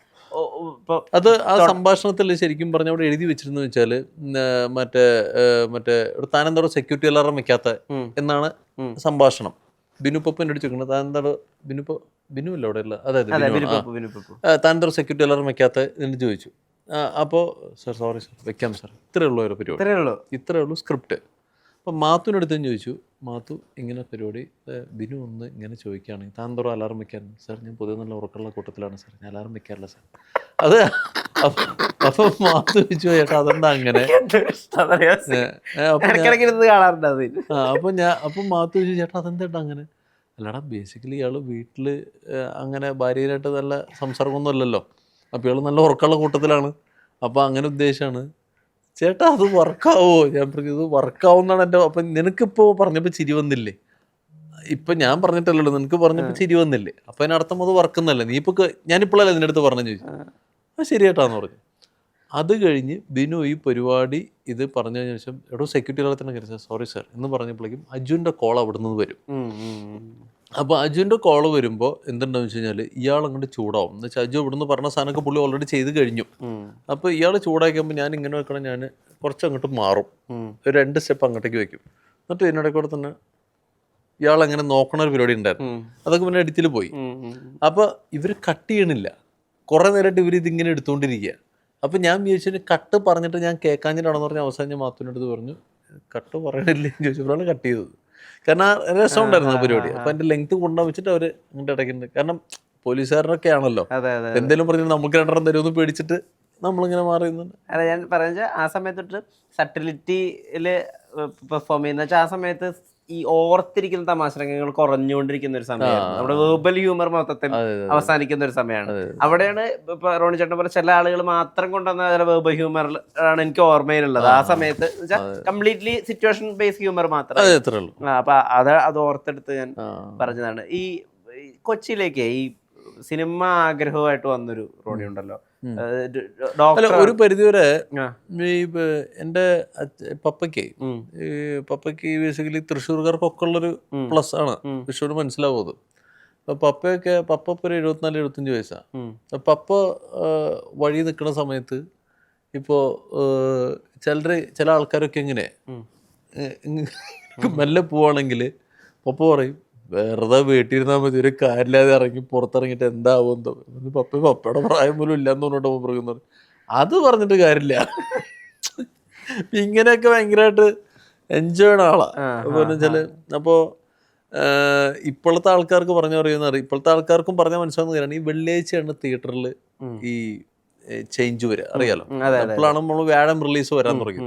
Speaker 1: അത് ആ സംഭാഷണത്തിൽ ശരിക്കും പറഞ്ഞ അവിടെ എഴുതി വെച്ചിരുന്നു വെച്ചാൽ മറ്റേ താനെന്തോ സെക്യൂരിറ്റി അലാറം വെക്കാത്ത എന്നാണ് സംഭാഷണം. ബിനു പപ്പ എൻ്റെ അടുത്ത് ചോദിക്കുന്നത് താൻ എന്താണ് ബിനു അല്ല അവിടെ ഉള്ള അതായത്
Speaker 2: വിനുപ്പു.
Speaker 1: താൻ എന്താ സെക്യൂരിറ്റി അലാറം വെക്കാത്ത എന്ന് ചോദിച്ചു. അപ്പോൾ സാർ സോറി സാർ വെക്കാം സാർ, ഇത്രയേ ഉള്ളൂ ഒരു പരിപാടി, ഇത്രയേ ഉള്ളൂ സ്ക്രിപ്റ്റ്. അപ്പം മാത്തുവിനടുത്തും ചോദിച്ചു, മാത്തു ഇങ്ങനെ പരിപാടി ബിനു ഒന്ന് ഇങ്ങനെ ചോദിക്കുകയാണെങ്കിൽ താൻ എന്തോ അലാറം വെക്കാൻ. സാർ ഞാൻ പൊതുവെ നല്ല ഉറക്കമുള്ള കൂട്ടത്തിലാണ് സാർ, ഞാൻ അലാറം വെക്കാറില്ല സാർ. അത് അപ്പം മാത്തു ചോദിച്ചു ചേട്ടാ അതെന്താ അങ്ങനെ. അപ്പം മാത്തു ചോദിച്ചു ചേട്ടാ അതെന്താ അങ്ങനെ. അല്ലടാ ബേസിക്കലി ഇയാൾ വീട്ടിൽ അങ്ങനെ ഭാര്യയായിട്ട് നല്ല സംസർഗമൊന്നും അല്ലല്ലോ, അപ്പോൾ ഇയാൾ നല്ല ഉറക്കമുള്ള കൂട്ടത്തിലാണ്, അപ്പോൾ അങ്ങനെ ഉദ്ദേശമാണ്. ചേട്ടാ അത് വർക്കാവോ? ഞാൻ പറഞ്ഞു ഇത് വർക്കാവുന്നാണ് എൻ്റെ. അപ്പം നിനക്കിപ്പോൾ പറഞ്ഞപ്പോൾ ചിരി വന്നില്ലേ? ഇപ്പം ഞാൻ പറഞ്ഞിട്ടല്ലല്ലോ, നിനക്ക് പറഞ്ഞപ്പോൾ ചിരി വന്നില്ലേ? അപ്പം അതിനർത്ഥം അത് വർക്കുന്നല്ലേ? നീ ഇപ്പോൾ ഞാനിപ്പോഴല്ലേ നിൻ്റെ അടുത്ത് പറഞ്ഞു ചോദിച്ചു. ആ ശരിയേട്ടാന്ന് പറഞ്ഞു. അത് കഴിഞ്ഞ് ബിനു ഈ പരിപാടി ഇത് പറഞ്ഞതിന് ശേഷം എടോ സെക്യൂരിറ്റി അലാറത്തിനെ കരുതാം സോറി സാർ എന്ന് പറഞ്ഞപ്പോഴേക്കും അജുവിൻ്റെ കോൾ അവിടെ നിന്ന് വരും. അപ്പോൾ അജുവിൻ്റെ കോൾ വരുമ്പോൾ എന്തുണ്ടാവും വെച്ച് കഴിഞ്ഞാൽ ഇയാൾ അങ്ങോട്ട് ചൂടാവും. എന്ന് വെച്ചാൽ അജു ഇവിടുന്ന് പറഞ്ഞ സാധനമൊക്കെ പുള്ളി ഓൾറെഡി ചെയ്ത് കഴിഞ്ഞു. അപ്പോൾ ഇയാൾ ചൂടാക്കുമ്പോൾ ഞാൻ ഇങ്ങനെ വെക്കണം, ഞാൻ കുറച്ച് അങ്ങോട്ട് മാറും, ഒരു 2 സ്റ്റെപ്പ് അങ്ങോട്ടേക്ക് വെക്കും. എന്നിട്ട് ഇതിനിടെ കൂടെ തന്നെ ഇയാൾ അങ്ങനെ നോക്കണ ഒരു പരിപാടി ഉണ്ടായിരുന്നു, അതൊക്കെ പിന്നെ എഡിറ്റിൽ പോയി. അപ്പോൾ ഇവർ കട്ട് ചെയ്യണില്ല, കുറേ നേരമായിട്ട് ഇവർ ഇതിങ്ങനെ എടുത്തുകൊണ്ടിരിക്കുക. അപ്പം ഞാൻ വിചാരിച്ചു കട്ട് പറഞ്ഞിട്ട് ഞാൻ കേൾക്കാഞ്ഞിട്ടാണെന്ന് പറഞ്ഞ് അവസാനം ഞാൻ മാത്തുവിനടുത്ത് പറഞ്ഞു കട്ട് പറയണില്ലേ എന്ന് ചോദിച്ചപ്പോഴാണ് കട്ട് ചെയ്തത്. കാരണം രസം ഉണ്ടായിരുന്നു ആ പരിപാടി. അപ്പം അതിൻ്റെ ലെങ്ത് കൊണ്ടുപോകാൻ വെച്ചിട്ട് അവർ അങ്ങോട്ട് ഇടയ്ക്കുന്നുണ്ട്. കാരണം പോലീസുകാരനൊക്കെ ആണല്ലോ, എന്തെങ്കിലും പറഞ്ഞിട്ട് നമുക്ക് 2 തരുമെന്ന് പേടിച്ചിട്ട് നമ്മളിങ്ങനെ മാറിയുന്നുണ്ട്.
Speaker 2: അല്ല ഞാൻ പറയുന്നത് ആ സമയത്തൊട്ട് സട്ടിലിറ്റിയിൽ പെർഫോം ചെയ്യുന്ന വെച്ചാൽ ആ സമയത്ത് ഈ ഓർത്തിരിക്കുന്ന തമാശരംഗങ്ങൾ കുറഞ്ഞുകൊണ്ടിരിക്കുന്ന ഒരു സമയമാണ്. നമ്മുടെ വേർബൽ ഹ്യൂമർ മൊത്തത്തിൽ അവസാനിക്കുന്ന ഒരു സമയമാണ്. അവിടെയാണ് ഇപ്പൊ റോണി ചേട്ടൻ പറഞ്ഞ ചില ആളുകൾ മാത്രം കൊണ്ടുവന്ന ചില വേർബൽ ഹ്യൂമർ ആണ് എനിക്ക് ഓർമ്മയിലുള്ളത്. ആ സമയത്ത് കംപ്ലീറ്റ്ലി സിറ്റുവേഷൻ ബേസ് ഹ്യൂമർ മാത്രം. അപ്പൊ അത് ഓർത്തെടുത്ത് ഞാൻ പറഞ്ഞതാണ്. ഈ കൊച്ചിയിലേക്ക് ഈ സിനിമ ആഗ്രഹമായിട്ട് വന്നൊരു റോണി ഉണ്ടല്ലോ,
Speaker 1: ഒരു പരിധിവരെ എൻ്റെ പപ്പയ്ക്ക് ബേസിക്കലി തൃശ്ശൂർക്കാർക്കൊക്കെ ഉള്ളൊരു പ്ലസ് ആണ്, തൃശ്ശൂർ മനസ്സിലാവും അത്. പപ്പ ഇപ്പോൾ ഒരു 74-75 വയസ്സാണ്. പപ്പ വഴി നിൽക്കുന്ന സമയത്ത് ഇപ്പോൾ ചില ആൾക്കാരൊക്കെ ഇങ്ങനെ മെല്ലെ പോവാണെങ്കിൽ പപ്പ പറയും വെറുതെ വീട്ടിലിരുന്നാൽ മതി, ഒരു കാര്യമില്ലാതെ ഇറങ്ങി പുറത്തിറങ്ങിയിട്ട് എന്താവും എന്തോ. പപ്പയുടെ പ്രായം പോലും ഇല്ലയെന്ന് പറഞ്ഞിട്ട് പറയുന്നത്. അത് പറഞ്ഞിട്ട് കാര്യമില്ല, ഇങ്ങനെയൊക്കെ ഭയങ്കരമായിട്ട് എൻജോയ് ചെയ്യണ ആളാണ്. അപ്പോൾ വെച്ചാൽ അപ്പോൾ ഇപ്പോഴത്തെ ആൾക്കാർക്ക് പറഞ്ഞു പറയുന്ന ഇപ്പോഴത്തെ ആൾക്കാർക്കും പറഞ്ഞാൽ മനസ്സിലാവുന്ന കാര്യമാണ് ഈ വെള്ളിയാഴ്ചയാണ് തിയേറ്ററിൽ ഈ ചേഞ്ച് വരിക, അറിയാലോ. അപ്പോഴാണ് നമ്മൾ വ്യാഴം റിലീസ് വരാൻ തുടങ്ങി.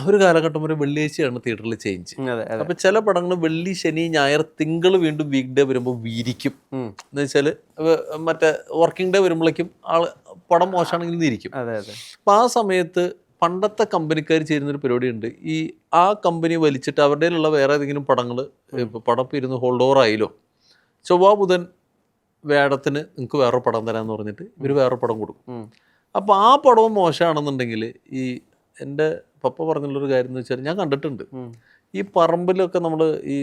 Speaker 1: ഒരു കാലഘട്ടം വരെ വെള്ളിയാഴ്ചയാണ് തിയേറ്ററിൽ ചേഞ്ച്. അപ്പൊ ചില പടങ്ങൾ വെള്ളി ശനി ഞായർ തിങ്കൾ വീണ്ടും വീക്ക് ഡേ വരുമ്പോൾ വീരിക്കും. എന്ന് വെച്ചാല് മറ്റേ വർക്കിംഗ് ഡേ വരുമ്പോഴേക്കും പടം മോശമാണെങ്കിൽ ഇരിക്കും. അപ്പൊ ആ സമയത്ത് പണ്ടത്തെ കമ്പനിക്കാർ ചെയ്യുന്നൊരു പരിപാടിയുണ്ട്, ഈ ആ കമ്പനി വലിച്ചിട്ട് അവരുടെയിലുള്ള വേറെ ഏതെങ്കിലും പടങ്ങൾ ഇപ്പൊ പടം ഇരുന്ന് ഹോൾഡ് ഓവർ ആയില്ലോ, ചൊവ്വ ബുധൻ വേടത്തിന് നിങ്ങൾക്ക് വേറെ പടം തരാമെന്ന് പറഞ്ഞിട്ട് ഇവർ വേറെ പടം കൊടുക്കും. അപ്പോൾ ആ പടവും മോശമാണെന്നുണ്ടെങ്കിൽ ഈ എൻ്റെ പപ്പ പറഞ്ഞുള്ളൊരു കാര്യം എന്ന് വെച്ചാൽ ഞാൻ കണ്ടിട്ടുണ്ട്, ഈ പറമ്പിലൊക്കെ നമ്മൾ ഈ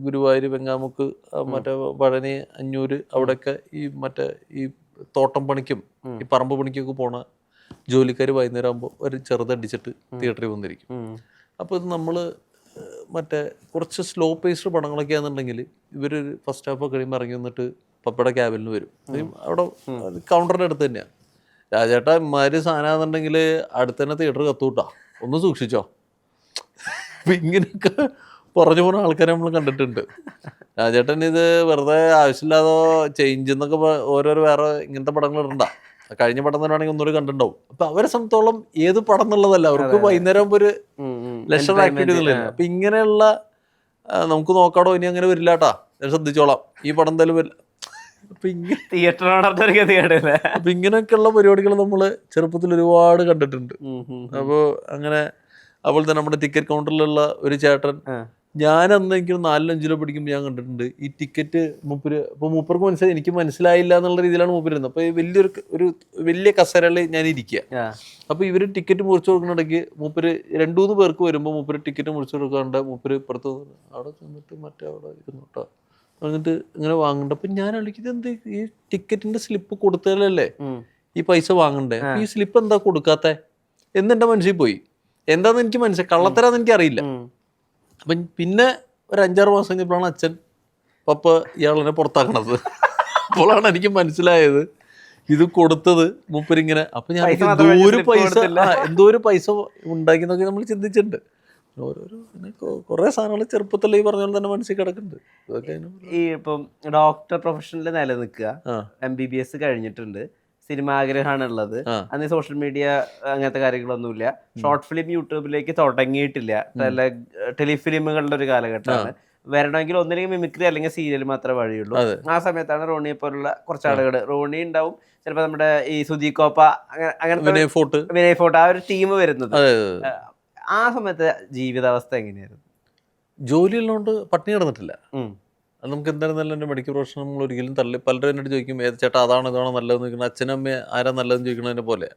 Speaker 1: ഗുരുവായൂർ വെങ്ങാമുക്ക് മറ്റേ പഴനി അഞ്ഞൂര് അവിടെയൊക്കെ ഈ മറ്റേ ഈ തോട്ടം പണിക്കും ഈ പറമ്പ് പണിക്കൊക്കെ പോണ ജോലിക്കാർ വൈകുന്നേരം ആകുമ്പോൾ ഒരു ചെറുതടിച്ചിട്ട് തിയേറ്ററിൽ വന്നിരിക്കും. അപ്പോൾ ഇത് നമ്മൾ മറ്റേ കുറച്ച് സ്ലോ പേസ്ഡ് പടങ്ങളൊക്കെ ആണെന്നുണ്ടെങ്കിൽ ഇവരൊരു ഫസ്റ്റ് ഹാഫ് കഴിയുമ്പോൾ ഇറങ്ങി വന്നിട്ട് പപ്പയുടെ ക്യാബിനിൽ വരും. അവിടെ കൗണ്ടറിൻ്റെ അടുത്ത് തന്നെയാണ്. രാജേട്ടാ ഇമാര് സാധനമാണെന്നുണ്ടെങ്കിൽ അടുത്ത് തന്നെ തിയേറ്റർ കത്തൂട്ടാ, ഒന്ന് സൂക്ഷിച്ചോ. ഇങ്ങനെയൊക്കെ പറഞ്ഞു പോകുന്ന ആൾക്കാരെ നമ്മൾ കണ്ടിട്ടുണ്ട്. രാജേട്ടൻ ഇത് വെറുതെ ആവശ്യമില്ലാതെ ചേഞ്ച് എന്നൊക്കെ ഓരോരോ വേറെ ഇങ്ങനത്തെ പടങ്ങൾ ഇടണ്ട, കഴിഞ്ഞ പടം തന്നെയാണെങ്കിൽ ഒന്നുകൂടി കണ്ടിട്ടുണ്ടാവും. അപ്പൊ അവരെ സംബന്ധിച്ചോളം ഏത് പടം എന്നുള്ളതല്ല, അവർക്ക് വൈകുന്നേരം ഒരു ലക്ഷർ ആക്ടിവിറ്റി എന്നുള്ളതല്ല. അപ്പൊ ഇങ്ങനെയുള്ള നമുക്ക് നോക്കാടോ ഇനി അങ്ങനെ വരില്ല കേട്ടാ, ഞാൻ ശ്രദ്ധിച്ചോളാം, ഈ പടം എന്തായാലും വരില്ല. അപ്പൊ ഇങ്ങനെയൊക്കെയുള്ള പരിപാടികൾ നമ്മള് ചെറുപ്പത്തിൽ ഒരുപാട് കണ്ടിട്ടുണ്ട്. അപ്പോൾ അങ്ങനെ അപ്പോൾ തന്നെ നമ്മുടെ ടിക്കറ്റ് കൗണ്ടറിലുള്ള ഒരു ചേട്ടൻ, ഞാൻ അന്ന് എനിക്ക് 4-5 കിലോ പിടിക്കുമ്പോൾ ഞാൻ കണ്ടിട്ടുണ്ട് ഈ ടിക്കറ്റ് മൂപ്പർക്ക് മനസ്സിലായി, എനിക്ക് മനസ്സിലായില്ല എന്നുള്ള രീതിയിലാണ് മൂപ്പരുന്നത്. അപ്പോൾ വലിയ കസേരകളിൽ ഞാൻ ഇരിക്കുക. അപ്പോൾ ഇവര് ടിക്കറ്റ് മുറിച്ചു കൊടുക്കുന്നിടയ്ക്ക് മൂപ്പര് 2-3 പേർക്ക് വരുമ്പോൾ മൂപ്പര് ടിക്കറ്റ് മുറിച്ചു കൊടുക്കാണ്ട് മൂപ്പര് ഇപ്പുറത്ത് അവിടെ ചെന്നിട്ട് മറ്റേ അവിടെ ഇരുന്നോട്ടോ എന്നിട്ട് ഇങ്ങനെ വാങ്ങണ്ട. അപ്പൊ ഞാൻ വിളിക്കുന്നത് എന്ത്, ഈ ടിക്കറ്റിന്റെ സ്ലിപ്പ് കൊടുത്താലല്ലേ ഈ പൈസ വാങ്ങണ്ടേ, ഈ സ്ലിപ്പ് എന്താ കൊടുക്കാത്ത എന്നെന്റെ മനസ്സിൽ പോയി. എന്താന്ന് എനിക്ക് മനസ്സിലായി, കള്ളത്തരാന്ന് എനിക്ക് അറിയില്ല. അപ്പം പിന്നെ ഒരു 5-6 മാസം കഴിഞ്ഞപ്പോഴാണ് അച്ഛൻ പപ്പ ഇയാളെന്നെ പുറത്താക്കണത്. അപ്പോഴാണ് എനിക്ക് മനസ്സിലായത് ഇത് കൊടുത്തത് മൂപ്പരിങ്ങനെ. അപ്പം ഞാൻ എന്തോ ഒരു പൈസ ഉണ്ടാക്കിയെന്നൊക്കെ നമ്മൾ ചിന്തിച്ചിട്ടുണ്ട്. ഓരോരോ കുറേ സാധനങ്ങൾ ചെറുപ്പത്തിൽ ഈ പറഞ്ഞ പോലെ തന്നെ മനസ്സിൽ കിടക്കുന്നുണ്ട്. ഇതൊക്കെ
Speaker 2: ഈ ഇപ്പം ഡോക്ടർ പ്രൊഫഷനിൽ നിലനിൽക്കുക, MBBS കഴിഞ്ഞിട്ടുണ്ട്, സിനിമ ആഗ്രഹമാണ് ഉള്ളത്, അന്ന് സോഷ്യൽ മീഡിയ അങ്ങനത്തെ കാര്യങ്ങളൊന്നുമില്ല, ഷോർട്ട് ഫിലിം യൂട്യൂബിലേക്ക് തുടങ്ങിയിട്ടില്ല, ടെലിഫിലിമുകളുടെ ഒരു കാലഘട്ടമാണ്. വരണമെങ്കിൽ ഒന്നില്ലെങ്കിൽ മിമിക്രി അല്ലെങ്കിൽ സീരിയൽ മാത്രമേ വഴിയുള്ളൂ. ആ സമയത്താണ് റോണിയെ പോലുള്ള കുറച്ച് ആളുകൾ, റോണി ഉണ്ടാവും, ചിലപ്പോൾ നമ്മുടെ ഈ സുജീകോപ്പ അങ്ങനത്തെ വിനയ് ഫോർട്ട്, ആ ഒരു ടീം വരുന്നത്. ആ സമയത്തെ ജീവിതാവസ്ഥ എങ്ങനെയായിരുന്നു?
Speaker 1: ജോലിയുള്ളതുകൊണ്ട് പട്ടിണി കിടന്നിട്ടില്ല. അത് നമുക്ക് എന്തായിരുന്നാലും എൻ്റെ മെഡിക്കൽ പ്രൊഫഷൻ നമ്മൾ ഒരിക്കലും തള്ളി. പലരും എന്നോട് ചോദിക്കും ഏത് ചേട്ടാ അതാണോ ഇതാണോ നല്ലതെന്ന് ചോദിക്കണം, അച്ഛനും അമ്മയെ ആരാ നല്ലതെന്ന് ചോദിക്കണതിനെ പോലെ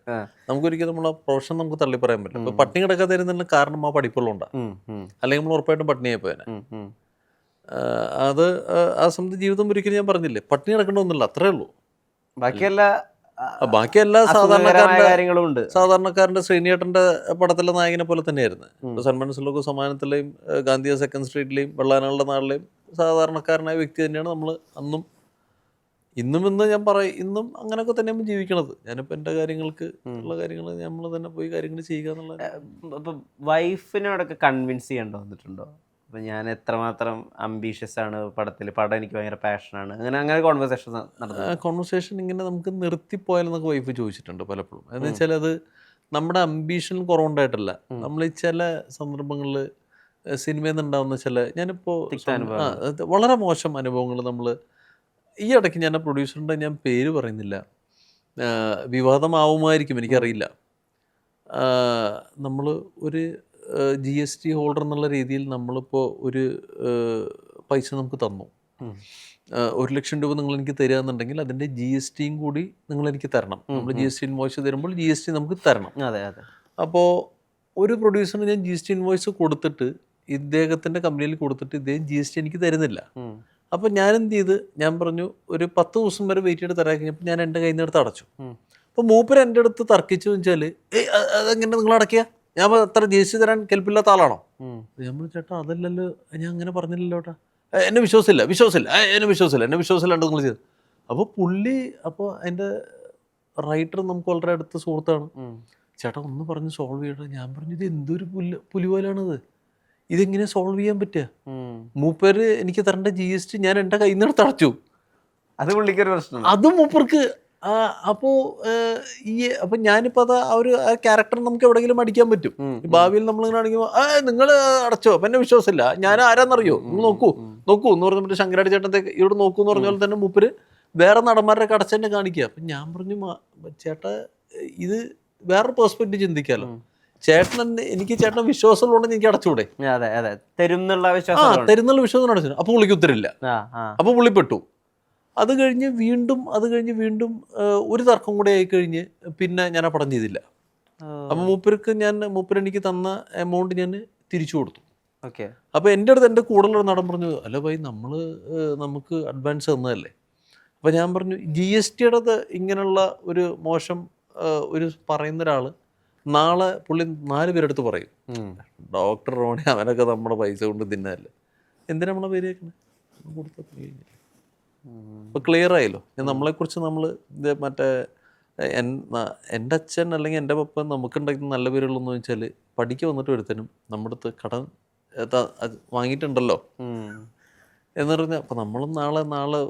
Speaker 1: നമുക്കൊരിക്കലും നമ്മളെ പ്രൊഫഷൻ നമുക്ക് തള്ളി പറയാൻ പറ്റില്ല. അപ്പോൾ പട്ടിണി കിടക്കാതെ ഇരുന്നതിന് കാരണം ആ പഠിപ്പുള്ളതുകൊണ്ടാണ്. അല്ലെങ്കിൽ നമ്മൾ ഉറപ്പായിട്ടും പട്ടിണിയായി പോയേനെ. അത് ആ സമയത്ത് ജീവിതം ഒരിക്കലും ഞാൻ പറഞ്ഞില്ലേ പട്ടിണി കിടക്കണമെന്നില്ല, അത്രേ ഉള്ളൂ. ബാക്കി എല്ലാ സാധാരണക്കാരൻ്റെ ശ്രീനിയേട്ടൻ്റെ പടത്തിലെ നായകനെ പോലെ തന്നെയായിരുന്നു. ഇപ്പോൾ സൽമാൻ സുലോക്ക് സമാനത്തിലെയും ഗാന്ധിയ സെക്കൻഡ് സ്ട്രീറ്റിലെയും വെള്ളാനകളുടെ നാളിലെയും സാധാരണക്കാരനായ വ്യക്തി തന്നെയാണ് നമ്മൾ അന്നും ഇന്നും. ഇന്ന് ഞാൻ പറയും ഇന്നും അങ്ങനെയൊക്കെ തന്നെയാണ് ജീവിക്കണത്. ഞാനിപ്പോൾ എൻ്റെ കാര്യങ്ങൾക്ക് ഉള്ള കാര്യങ്ങൾ നമ്മൾ തന്നെ പോയി കാര്യങ്ങൾ ചെയ്യുക എന്നുള്ളത്.
Speaker 2: ഇപ്പം വൈഫിനോടൊക്കെ കൺവിൻസ് ചെയ്യേണ്ടി വന്നിട്ടുണ്ടോ? അപ്പം ഞാൻ എത്രമാത്രം അംബീഷ്യസ് ആണ് പടത്തിൽ, പടം എനിക്ക് ഭയങ്കര പാഷനാണ്, അങ്ങനെ കോൺവെർസേഷൻ നടന്നു?
Speaker 1: കോൺവെർസേഷൻ ഇങ്ങനെ നമുക്ക് നിർത്തിപ്പോയാലെന്നൊക്കെ വൈഫ് ചോദിച്ചിട്ടുണ്ട് പലപ്പോഴും. എന്ന് വെച്ചാൽ അത് നമ്മുടെ അംബീഷൻ കുറവുണ്ടായിട്ടല്ല, നമ്മൾ ഈ ചില സന്ദർഭങ്ങളിൽ സിനിമയിൽ നിന്നുണ്ടാവുന്ന ചില ഞാനിപ്പോൾ വളരെ മോശം അനുഭവങ്ങൾ നമ്മൾ ഈ ഇടയ്ക്ക് ഞാൻ പ്രൊഡ്യൂസറിൻ്റെ ഞാൻ പേര് പറയുന്നില്ല, വിവാദമാവുമായിരിക്കും എനിക്കറിയില്ല. നമ്മൾ ഒരു GST ഹോൾഡർ എന്നുള്ള രീതിയിൽ നമ്മളിപ്പോൾ ഒരു പൈസ നമുക്ക് തന്നു, 1 ലക്ഷം രൂപ നിങ്ങൾ എനിക്ക് തരിക എന്നുണ്ടെങ്കിൽ അതിൻ്റെ GST കൂടി നിങ്ങൾ എനിക്ക് തരണം. നമ്മൾ GST ഇൻവോയ്സ് തരുമ്പോൾ GST നമുക്ക് തരണം. അപ്പോൾ ഒരു പ്രൊഡ്യൂസറിന് ഞാൻ GST ഇൻവോയ്സ് കൊടുത്തിട്ട് ഇദ്ദേഹത്തിൻ്റെ കമ്പനിയിൽ കൊടുത്തിട്ട് ഇദ്ദേഹം GST എനിക്ക് തരുന്നില്ല. അപ്പോൾ ഞാൻ എന്ത് ചെയ്ത്, ഞാൻ പറഞ്ഞു ഒരു 10 ദിവസം വരെ വെയിറ്റ് ചെയ്ത് തരാൻ കഴിഞ്ഞപ്പോൾ ഞാൻ എൻ്റെ കയ്യിൽ നിന്ന് എടുത്ത് അടച്ചു. അപ്പോൾ മൂപ്പര് എൻ്റെ അടുത്ത് തർക്കിച്ചു വെച്ചാൽ അതെങ്ങനെ നിങ്ങൾ അടയ്ക്കുക, ഞാൻ അത്ര GST തരാൻ കെൽപ്പില്ലാത്ത ആളാണോ? ഞാൻ പറഞ്ഞു ചേട്ടാ അതല്ലല്ലോ, ഞാൻ അങ്ങനെ പറഞ്ഞില്ലല്ലോ ചേട്ടാ, എന്നെ വിശ്വാസമില്ല എന്നെ വിശ്വാസമില്ലാണ്ട് നിങ്ങൾ ചെയ്ത്. അപ്പോൾ പുള്ളി അപ്പോൾ അതിൻ്റെ റൈറ്റർ നമുക്ക് വളരെ അടുത്ത സുഹൃത്താണ്. ചേട്ടാ ഒന്ന് പറഞ്ഞ് സോൾവ് ചെയ്യട്ടെ. ഞാൻ പറഞ്ഞു ഇത് എന്തൊരു പുലിപോലാണിത്, ഇതെങ്ങനെ സോൾവ് ചെയ്യാൻ പറ്റുക? മൂപ്പര് എനിക്ക് തരേണ്ട GST ഞാൻ എൻ്റെ കയ്യിൽ നിന്ന് എടുത്ത് അടച്ചു.
Speaker 2: അത് പുള്ളിക്കൊരു പ്രശ്നം,
Speaker 1: അതും മൂപ്പർക്ക്. അപ്പോൾ അപ്പം ഞാനിപ്പോൾ അത് ആ ക്യാരക്ടർ നമുക്ക് എവിടെയെങ്കിലും അടിക്കാൻ പറ്റും. ഭാവിയിൽ നമ്മളിങ്ങനെ അടിക്കുമ്പോൾ നിങ്ങൾ അടച്ചോ, അപ്പം എന്നെ വിശ്വാസമില്ല, ഞാൻ ആരാന്നറിയോ, നിങ്ങൾ നോക്കൂ എന്ന് പറഞ്ഞിട്ട് ശങ്കരാടി ചേട്ടത്തെ ഇവിടെ നോക്കൂ എന്ന് പറഞ്ഞ പോലെ തന്നെ മൂപ്പര് വേറെ നടന്മാരുടെ അടച്ചെന്നെ കാണിക്കുക. അപ്പം ഞാൻ പറഞ്ഞു ചേട്ടാ ഇത് വേറൊരു പേഴ്സ്പെക്റ്റീവ് ചിന്തിക്കാമല്ലോ, എനിക്ക് ചേട്ടൻ വിശ്വാസമുള്ളതുകൊണ്ട് എനിക്ക് അടച്ചുകൂടെ?
Speaker 2: തരുന്നുള്ള
Speaker 1: വിശ്വാസം അടച്ചു. അപ്പോൾ പുള്ളിക്ക് ഉത്തരവില്ല, അപ്പോൾ പുള്ളി പെട്ടു. അത് കഴിഞ്ഞ് വീണ്ടും ഒരു തർക്കം കൂടെ ആയിക്കഴിഞ്ഞ് പിന്നെ ഞാൻ ആ പടം ചെയ്തില്ല. അപ്പം മൂപ്പര് എനിക്ക് തന്ന എമൗണ്ട് ഞാൻ തിരിച്ചു കൊടുത്തു. അപ്പോൾ എൻ്റെ അടുത്ത് എൻ്റെ കൂടെയുള്ള നടൻ പറഞ്ഞു അല്ല ഭായി നമുക്ക് അഡ്വാൻസ് തന്നതല്ലേ. അപ്പോൾ ഞാൻ പറഞ്ഞു GSTയുടെ ഇങ്ങനെയുള്ള ഒരു മോശം ഒരു പറയുന്ന ഒരാൾ നാളെ പുള്ളി 4 പേരെടുത്ത് പറയും ഡോക്ടർ റോണി അവനൊക്കെ നമ്മുടെ പൈസ കൊണ്ട് തിന്നതല്ലേ, എന്തിനാ നമ്മളെ പേര് കേൾക്കുന്നത് കൊടുത്ത. അപ്പോൾ ക്ലിയർ ആയല്ലോ. നമ്മളെക്കുറിച്ച് നമ്മൾ ഇത് മറ്റേ എൻ്റെ അച്ഛൻ അല്ലെങ്കിൽ എൻ്റെ പപ്പ നമുക്കുണ്ടാക്കുന്ന നല്ല പേരുള്ളതെന്ന് വെച്ചാൽ പഠിക്കാൻ വന്നിട്ട് ഒരുത്തനും നമ്മുടെ അടുത്ത് കടം വാങ്ങിയിട്ടുണ്ടല്ലോ എന്ന് പറഞ്ഞാൽ അപ്പോൾ നമ്മളും നാളെ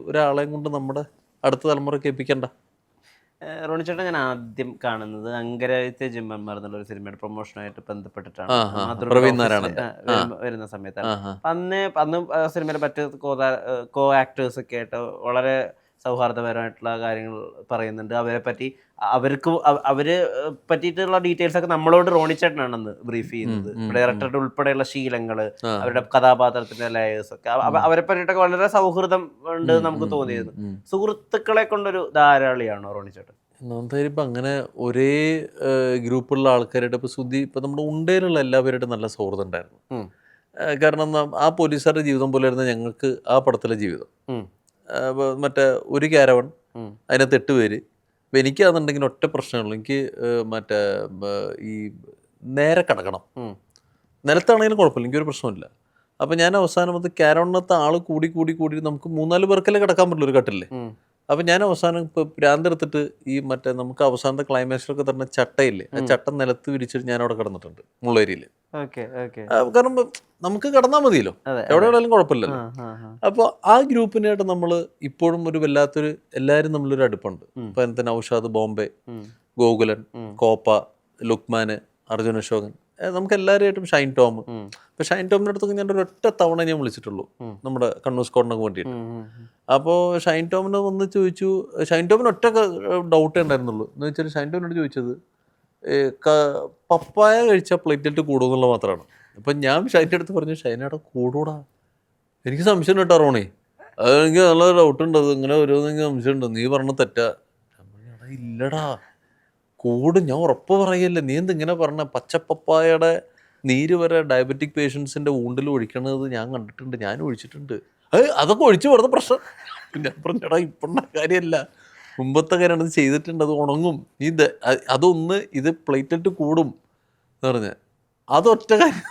Speaker 1: ഒരാളെയും കൊണ്ട് നമ്മുടെ അടുത്ത തലമുറ കേൾപ്പിക്കണ്ട.
Speaker 2: റോണി ചേട്ടൻ ഞാൻ ആദ്യം കാണുന്നത് അങ്കരായത്തെ ജിമ്മന്മാർ എന്നുള്ള ഒരു സിനിമയുടെ പ്രൊമോഷനായിട്ട് ബന്ധപ്പെട്ടിട്ടാണ് വരുന്ന സമയത്താണ്. അന്ന് സിനിമയിലെ മറ്റ് കോ ആക്ടേഴ്സ് ഒക്കെ ആയിട്ട് വളരെ സൗഹാർദ്ദപരമായിട്ടുള്ള കാര്യങ്ങൾ പറയുന്നുണ്ട്. അവരെ പറ്റിയിട്ടുള്ള ഡീറ്റെയിൽസ് ഒക്കെ നമ്മളോട് റോണി ചേട്ടനാണെന്ന് ബ്രീഫ് ചെയ്യുന്നത്. ഡയറക്ടറുടെ ഉൾപ്പെടെയുള്ള ശീലങ്ങൾ, അവരുടെ കഥാപാത്രത്തിന്റെ ലേയേഴ്സ് ഒക്കെ അവരെ പറ്റിയിട്ടൊക്കെ വളരെ സൗഹൃദം ഉണ്ട് നമുക്ക് തോന്നിയിരുന്നു. സുഹൃത്തുക്കളെ കൊണ്ടൊരു ധാരാളിയാണോ റോണി ചേട്ടൻ?
Speaker 1: ഇപ്പം അങ്ങനെ ഒരേ ഗ്രൂപ്പുള്ള ആൾക്കാരുടെ ഇപ്പം നമ്മുടെ ഉണ്ടയിലുള്ള എല്ലാവരുമായിട്ടും നല്ല സൗഹൃദം ഉണ്ടായിരുന്നു. കാരണം ആ പോലീസുകാരുടെ ജീവിതം പോലെയായിരുന്നു ഞങ്ങൾക്ക് ആ പടത്തിലെ ജീവിതം. മറ്റേ ഒരു ക്യാരവൺ, അതിനകത്ത് 8 പേര്. അപ്പം എനിക്കാണെന്നുണ്ടെങ്കിൽ ഒറ്റ പ്രശ്നമുള്ളൂ, എനിക്ക് മറ്റേ ഈ നേരെ കിടക്കണം. നിലത്താണെങ്കിലും കുഴപ്പമില്ല, എനിക്കൊരു പ്രശ്നമില്ല. അപ്പം ഞാൻ അവസാനം അത് ക്യാരോണിനകത്ത് ആൾ കൂടി കൂടി കൂടി നമുക്ക് 3-4 പേർക്കല്ലേ കിടക്കാൻ പറ്റുള്ളൂ ഒരു കട്ടില്ലേ. അപ്പം ഞാൻ അവസാനം ഇപ്പോൾ ഭ്രാന്തെടുത്തിട്ട് ഈ മറ്റേ നമുക്ക് അവസാനത്തെ ക്ലൈമാക്സിലൊക്കെ തരുന്ന ചട്ടയില്ലേ, ആ ചട്ട നിലത്ത് വിരിച്ചിട്ട് ഞാൻ അവിടെ കിടന്നിട്ടുണ്ട് മുള്ളേരിയിൽ. കാരണം നമുക്ക് കിടന്നാൽ മതിയല്ലോ, എവിടെ എവിടെയാലും കുഴപ്പമില്ലല്ലോ. അപ്പോൾ ആ ഗ്രൂപ്പിനായിട്ട് നമ്മൾ ഇപ്പോഴും ഒരു വല്ലാത്തൊരു എല്ലാവരും നമ്മളൊരു അടുപ്പുണ്ട്. ഇപ്പം തന്നെ നൗഷാദ് ബോംബെ, ഗോകുലൻ, കോപ്പ, ലുക്മാന്, അർജുൻ അശോകൻ, നമുക്ക് എല്ലാവരുമായിട്ടും ഷൈൻ ടോം. ഇപ്പം ഷൈൻ ടോമിൻ്റെ അടുത്തൊക്കെ ഞാൻ ഒരൊറ്റ തവണ ഞാൻ വിളിച്ചിട്ടുള്ളൂ നമ്മുടെ കണ്ണൂർ സ്കോഡിനൊക്കെ വേണ്ടിയിട്ട്. അപ്പോൾ ഷൈൻ ടോമിനെ വന്ന് ചോദിച്ചു, ഷൈൻ ടോമിന് ഒറ്റ ഡൗട്ടേ ഉണ്ടായിരുന്നുള്ളൂ. എന്ന് വെച്ചാൽ ഷൈൻ ടോമിനോട് ചോദിച്ചത് പപ്പായ കഴിച്ചാൽ പ്ലേറ്റിലിട്ട് കൂടുമെന്നുള്ളത് മാത്രമാണ്. അപ്പം ഞാൻ ഷൈൻ്റെ അടുത്ത് പറഞ്ഞു, ഷൈനയുടെ കൂടൂടാ, എനിക്ക് സംശയം കേട്ടോ റോണി, അത് എനിക്ക് നല്ല ഡൗട്ടുണ്ട്, അത് ഇങ്ങനെ ഓരോന്നെങ്കിൽ സംശയമുണ്ട്, നീ പറഞ്ഞ തെറ്റാ. ഇല്ലടാ കൂട്, ഞാൻ ഉറപ്പ് പറയല്ലേ, നീ എന്തിങ്ങനെ പറഞ്ഞ, പച്ചപ്പപ്പായയുടെ നീര് വരെ ഡയബറ്റിക് പേഷ്യൻസിൻ്റെ ഊണ്ടിൽ ഒഴിക്കണത് ഞാൻ കണ്ടിട്ടുണ്ട്, ഞാൻ ഒഴിച്ചിട്ടുണ്ട്. അതൊക്കെ ഒഴിച്ച് വെറുതെ പ്രശ്നം. ഞാൻ പറഞ്ഞടാ ഇപ്പോഴുള്ള കാര്യമല്ല, മുമ്പത്തെ കാര്യമാണ്, ഇത് ചെയ്തിട്ടുണ്ട്, അത് ഉണങ്ങും, ഇത് അതൊന്ന് ഇത് പ്ലേറ്റിലിട്ട് കൂടും എന്ന് പറഞ്ഞ അതൊറ്റ കാര്യം.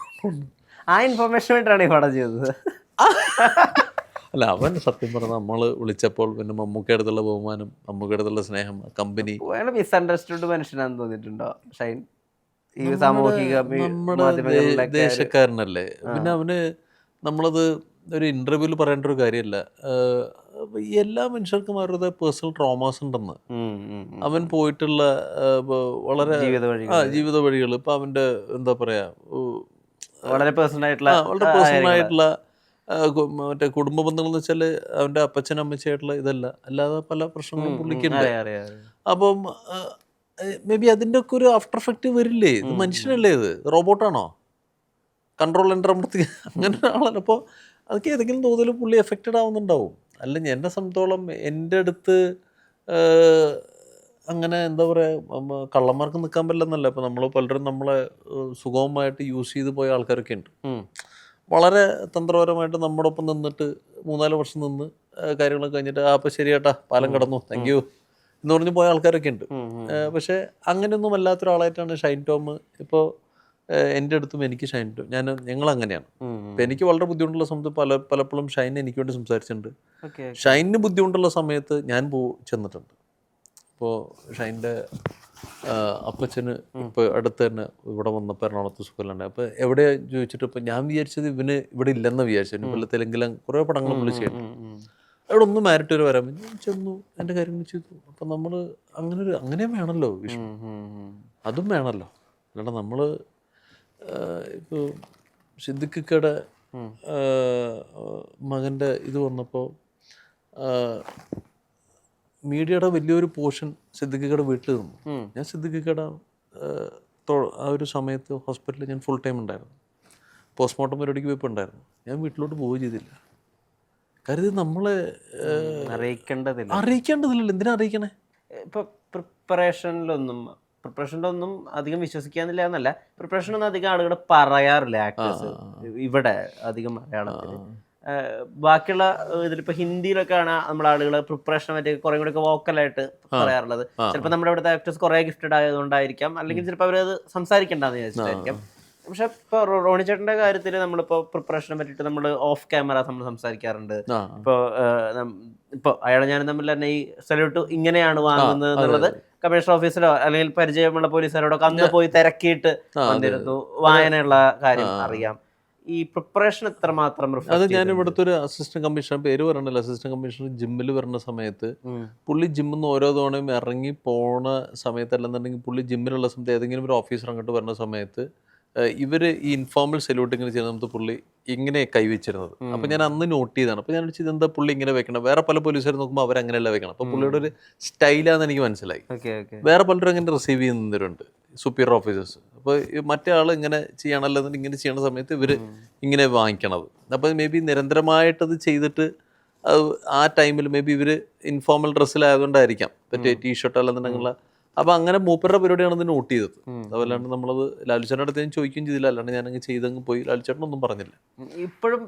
Speaker 2: ആ ഇൻഫർമേഷൻ വേണ്ടിയാണ് ഈ പടം ചെയ്തത്.
Speaker 1: അല്ല, അവൻ സത്യം പറഞ്ഞാൽ നമ്മൾ വിളിച്ചപ്പോൾ പിന്നെ മമ്മൂക്കയുടെ അടുത്തുള്ള ബഹുമാനം, മമ്മൂക്കയുടെ അടുത്തുള്ള സ്നേഹം, കമ്പനി,
Speaker 2: മിസ്അണ്ടർസ്റ്റുഡ് മനുഷ്യനാണെന്ന് തോന്നിയിട്ടുണ്ടോ ഷൈൻ? ഈ സാമൂഹിക
Speaker 1: നമ്മുടെ ദേശക്കാരനല്ലേ. പിന്നെ അവന് നമ്മളത് ഒരു ഇന്റർവ്യൂവിൽ പറയേണ്ട ഒരു കാര്യമല്ല. എല്ലാ മനുഷ്യർക്കും അവരുടെ പേഴ്സണൽ ട്രോമാസ് ഉണ്ടെന്ന്. അവൻ പോയിട്ടുള്ള വളരെ ജീവിത വഴികൾ, ഇപ്പം അവൻ്റെ എന്താ പറയാ,
Speaker 2: വളരെ പേഴ്സണൽ
Speaker 1: ആയിട്ടുള്ള മറ്റേ കുടുംബ ബന്ധങ്ങൾ എന്ന് വെച്ചാൽ അവൻ്റെ അപ്പച്ചനും അമ്മച്ചായിട്ടുള്ള ഇതല്ല, അല്ലാതെ പല പ്രശ്നങ്ങളും പുള്ളിക്കുണ്ട്. അപ്പം മേ ബി അതിൻ്റെ ഒക്കെ ഒരു ആഫ്റ്റർ എഫക്റ്റ് വരില്ലേ. ഇത് മനുഷ്യനല്ലേ, ഇത് റോബോട്ടാണോ, കൺട്രോൾ സെൻ്റർ അമർത്തി അങ്ങനെ ഒരാളല്ല. അപ്പോൾ അതൊക്കെ ഏതെങ്കിലും തോതിൽ പുള്ളി എഫക്റ്റഡ് ആവുന്നുണ്ടാവും. അല്ല എന്നെ സംബന്ധിച്ചോളം എൻ്റെ അടുത്ത് അങ്ങനെ എന്താ പറയുക, കള്ളന്മാർക്ക് നിൽക്കാൻ പറ്റില്ലെന്നല്ല. ഇപ്പോൾ നമ്മൾ പലരും നമ്മളെ സുഗമമായിട്ട് യൂസ് ചെയ്ത് പോയ ആൾക്കാരൊക്കെ ഉണ്ട്. വളരെ തന്ത്രപരമായിട്ട് നമ്മുടെ ഒപ്പം നിന്നിട്ട് 3-4 വർഷം നിന്ന് കാര്യങ്ങളൊക്കെ കഴിഞ്ഞിട്ട് അപ്പോൾ ശരി ചേട്ടാ പാലം കടന്നു താങ്ക് യു എന്ന് പറഞ്ഞ് പോയ ആൾക്കാരൊക്കെ ഉണ്ട്. പക്ഷേ അങ്ങനെയൊന്നും അല്ലാത്തൊരാളായിട്ടാണ് ഷൈൻ ടോം. ഇപ്പോൾ എൻ്റെ അടുത്തും എനിക്ക് ഷൈൻ ടോം, ഞങ്ങളങ്ങനെയാണ്. ഇപ്പം എനിക്ക് വളരെ ബുദ്ധിമുട്ടുള്ള സമയത്ത് പലപ്പോഴും ഷൈൻ എനിക്ക് വേണ്ടി സംസാരിച്ചിട്ടുണ്ട്. ഷൈനിന് ബുദ്ധിമുട്ടുള്ള സമയത്ത് ഞാൻ ചെന്നിട്ടുണ്ട്. ഇപ്പോൾ ഷൈൻ്റെ അപ്പച്ചന് ഇപ്പോൾ അടുത്ത് തന്നെ ഇവിടെ വന്നപ്പോൾ എറണാകുളത്ത് സുഖമില്ലാണ്ട്, അപ്പോൾ എവിടെയാ ചോദിച്ചിട്ട് ഇപ്പോൾ ഞാൻ വിചാരിച്ചത് ഇവന് ഇവിടെ ഇല്ലെന്ന് വിചാരിച്ചു. ഇപ്പോൾ തെലുങ്കിലും കുറേ പടങ്ങൾ പുള്ളി ചെയ്യണം, അവിടെ ഒന്ന് മാരിട്ട് വരെ വരാൻ ഞാൻ ചെന്നു, എൻ്റെ കാര്യങ്ങൾ ചെയ്തു. അപ്പം നമ്മൾ അങ്ങനെ വേണമല്ലോ വിഷ്ണു, അതും വേണമല്ലോ. അല്ലാണ്ട് നമ്മൾ ഇപ്പോൾ സിദ്ദിഖിക്കയുടെ മകൻ്റെ ഇത് വന്നപ്പോൾ മീഡിയയുടെ വലിയൊരു പോർഷൻ സിദ്ദിഖിക്കയുടെ വീട്ടിൽ നിന്നു. ഞാൻ സിദ്ദിഖിക്കയുടെ ആ ഒരു സമയത്ത് ഹോസ്പിറ്റലിൽ ഞാൻ ഫുൾ ടൈം ഉണ്ടായിരുന്നു. പോസ്റ്റ്മോർട്ടം പരിപാടിക്ക് പോയപ്പോൾ ഉണ്ടായിരുന്നു. ഞാൻ വീട്ടിലോട്ട് പോവുകയും ചെയ്തില്ല. കാര്യം ഇത് നമ്മളെ അറിയിക്കേണ്ടതില്ലല്ലോ. എന്തിനാ അറിയിക്കണേ?
Speaker 2: ഇപ്പോൾ പ്രിപ്പറേഷനിലൊന്നും അധികം വിശ്വസിക്കാന്നില്ല എന്നല്ല, പ്രിപ്പറേഷനൊന്നും അധികം ആളുകൾ പറയാറില്ല ആക്ടേഴ്സ് ഇവിടെ അധികം മലയാളത്തിൽ. ബാക്കിയുള്ള ഇതിലിപ്പോൾ ഹിന്ദിയിലൊക്കെയാണ് നമ്മുടെ ആളുകൾ പ്രിപ്പറേഷനെ പറ്റി കുറേ കൂടി ഒക്കെ വോക്കലായിട്ട് പറയാറുള്ളത്. ചിലപ്പോൾ നമ്മുടെ ഇവിടുത്തെ ആക്ടേഴ്സ് കുറേ ഗിഫ്റ്റഡ് ആയതുകൊണ്ടായിരിക്കാം, അല്ലെങ്കിൽ ചിലപ്പോൾ അവരത് സംസാരിക്കേണ്ടെന്ന് വിചാരിച്ചിട്ടായിരിക്കാം. പക്ഷെ ഇപ്പോൾ റോണി ചേട്ടൻ്റെ കാര്യത്തിൽ നമ്മളിപ്പോൾ പ്രിപ്പറേഷനെ പറ്റിയിട്ട് നമ്മൾ ഓഫ് ക്യാമറ നമ്മൾ സംസാരിക്കാറുണ്ട്. ഇപ്പോൾ അയാളെ ഞാനും തമ്മിൽ തന്നെ ഈ സല്യൂട്ട് ഇങ്ങനെയാണ് വാങ്ങുന്നത് എന്നുള്ളത് കമ്മീഷണർ ഓഫീസിലോ അല്ലെങ്കിൽ പരിചയമുള്ള പോലീസുകാരോടൊക്കെ അന്ന് പോയി തിരക്കിയിട്ട് വന്നിരുന്നു. വായനയുള്ള കാര്യം അറിയാം. ഈ പ്രിപ്പറേഷൻ എത്രമാത്രം
Speaker 1: അത് ഞാൻ ഇവിടുത്തെ ഒരു അസിസ്റ്റന്റ് കമ്മീഷണർ, പേര് പറയണല്ലോ, അസിസ്റ്റന്റ് കമ്മീഷണർ ജിമ്മിൽ വരുന്ന സമയത്ത് പുള്ളി ജിമ്മിൽ നിന്ന് ഓരോ തവണയും ഇറങ്ങി പോണ സമയത്തല്ലെന്നുണ്ടെങ്കിൽ പുള്ളി ജിമ്മിലുള്ള സമയത്ത് ഏതെങ്കിലും ഒരു ഓഫീസർ അങ്ങോട്ട് വരുന്ന സമയത്ത് ഇവർ ഈ ഇൻഫോർമൽ സല്യൂട്ടിങ്ങനെ ചെയ്യുന്ന സമയത്ത് പുള്ളി ഇങ്ങനെ കൈവച്ചിരുന്നത്. അപ്പം ഞാൻ അന്ന് നോട്ട് ചെയ്താണ്. അപ്പോൾ ഞാൻ വെച്ചത് എന്താ പുള്ളി ഇങ്ങനെ വെക്കണം, വേറെ പല പോലീസുകാർ നോക്കുമ്പോൾ അവരങ്ങനെയല്ല വെക്കണം. അപ്പോൾ പുള്ളിയുടെ ഒരു സ്റ്റൈലാണെന്ന് എനിക്ക് മനസ്സിലായി. വേറെ പലരും അങ്ങനെ റിസീവ് ചെയ്യുന്നവരുണ്ട്, സുപ്പീരിയർ ഓഫീസേഴ്സ്. അപ്പോൾ മറ്റേ ആൾ ഇങ്ങനെ ചെയ്യണമല്ലോ എന്നിട്ട് ഇങ്ങനെ ചെയ്യണ സമയത്ത് ഇവർ ഇങ്ങനെ വാങ്ങിക്കണത്. അപ്പോൾ മേ ബി നിരന്തരമായിട്ടത് ചെയ്തിട്ട് ആ ടൈമിൽ മേ ബി ഇവർ ഇൻഫോർമൽ ഡ്രസ്സിലായതുകൊണ്ടായിരിക്കാം, മറ്റേ ടീഷർട്ട് അല്ലെന്നുണ്ടെങ്കിൽ. അപ്പം അങ്ങനെ മൂപ്പരുടെ പരിപാടിയാണ് നോട്ട് ചെയ്തത്. അതല്ലാണ്ട് നമ്മളത് ലാലുച്ചേട്ടൻ്റെ അടുത്ത് ഞാൻ ചോദിക്കുകയും ചെയ്തില്ല, അല്ലാണ്ട് ഞാനങ്ങ് ചെയ്തങ്ങ് പോയി. ലാലുച്ചേട്ടനൊന്നും പറഞ്ഞില്ല.
Speaker 2: ഇപ്പോഴും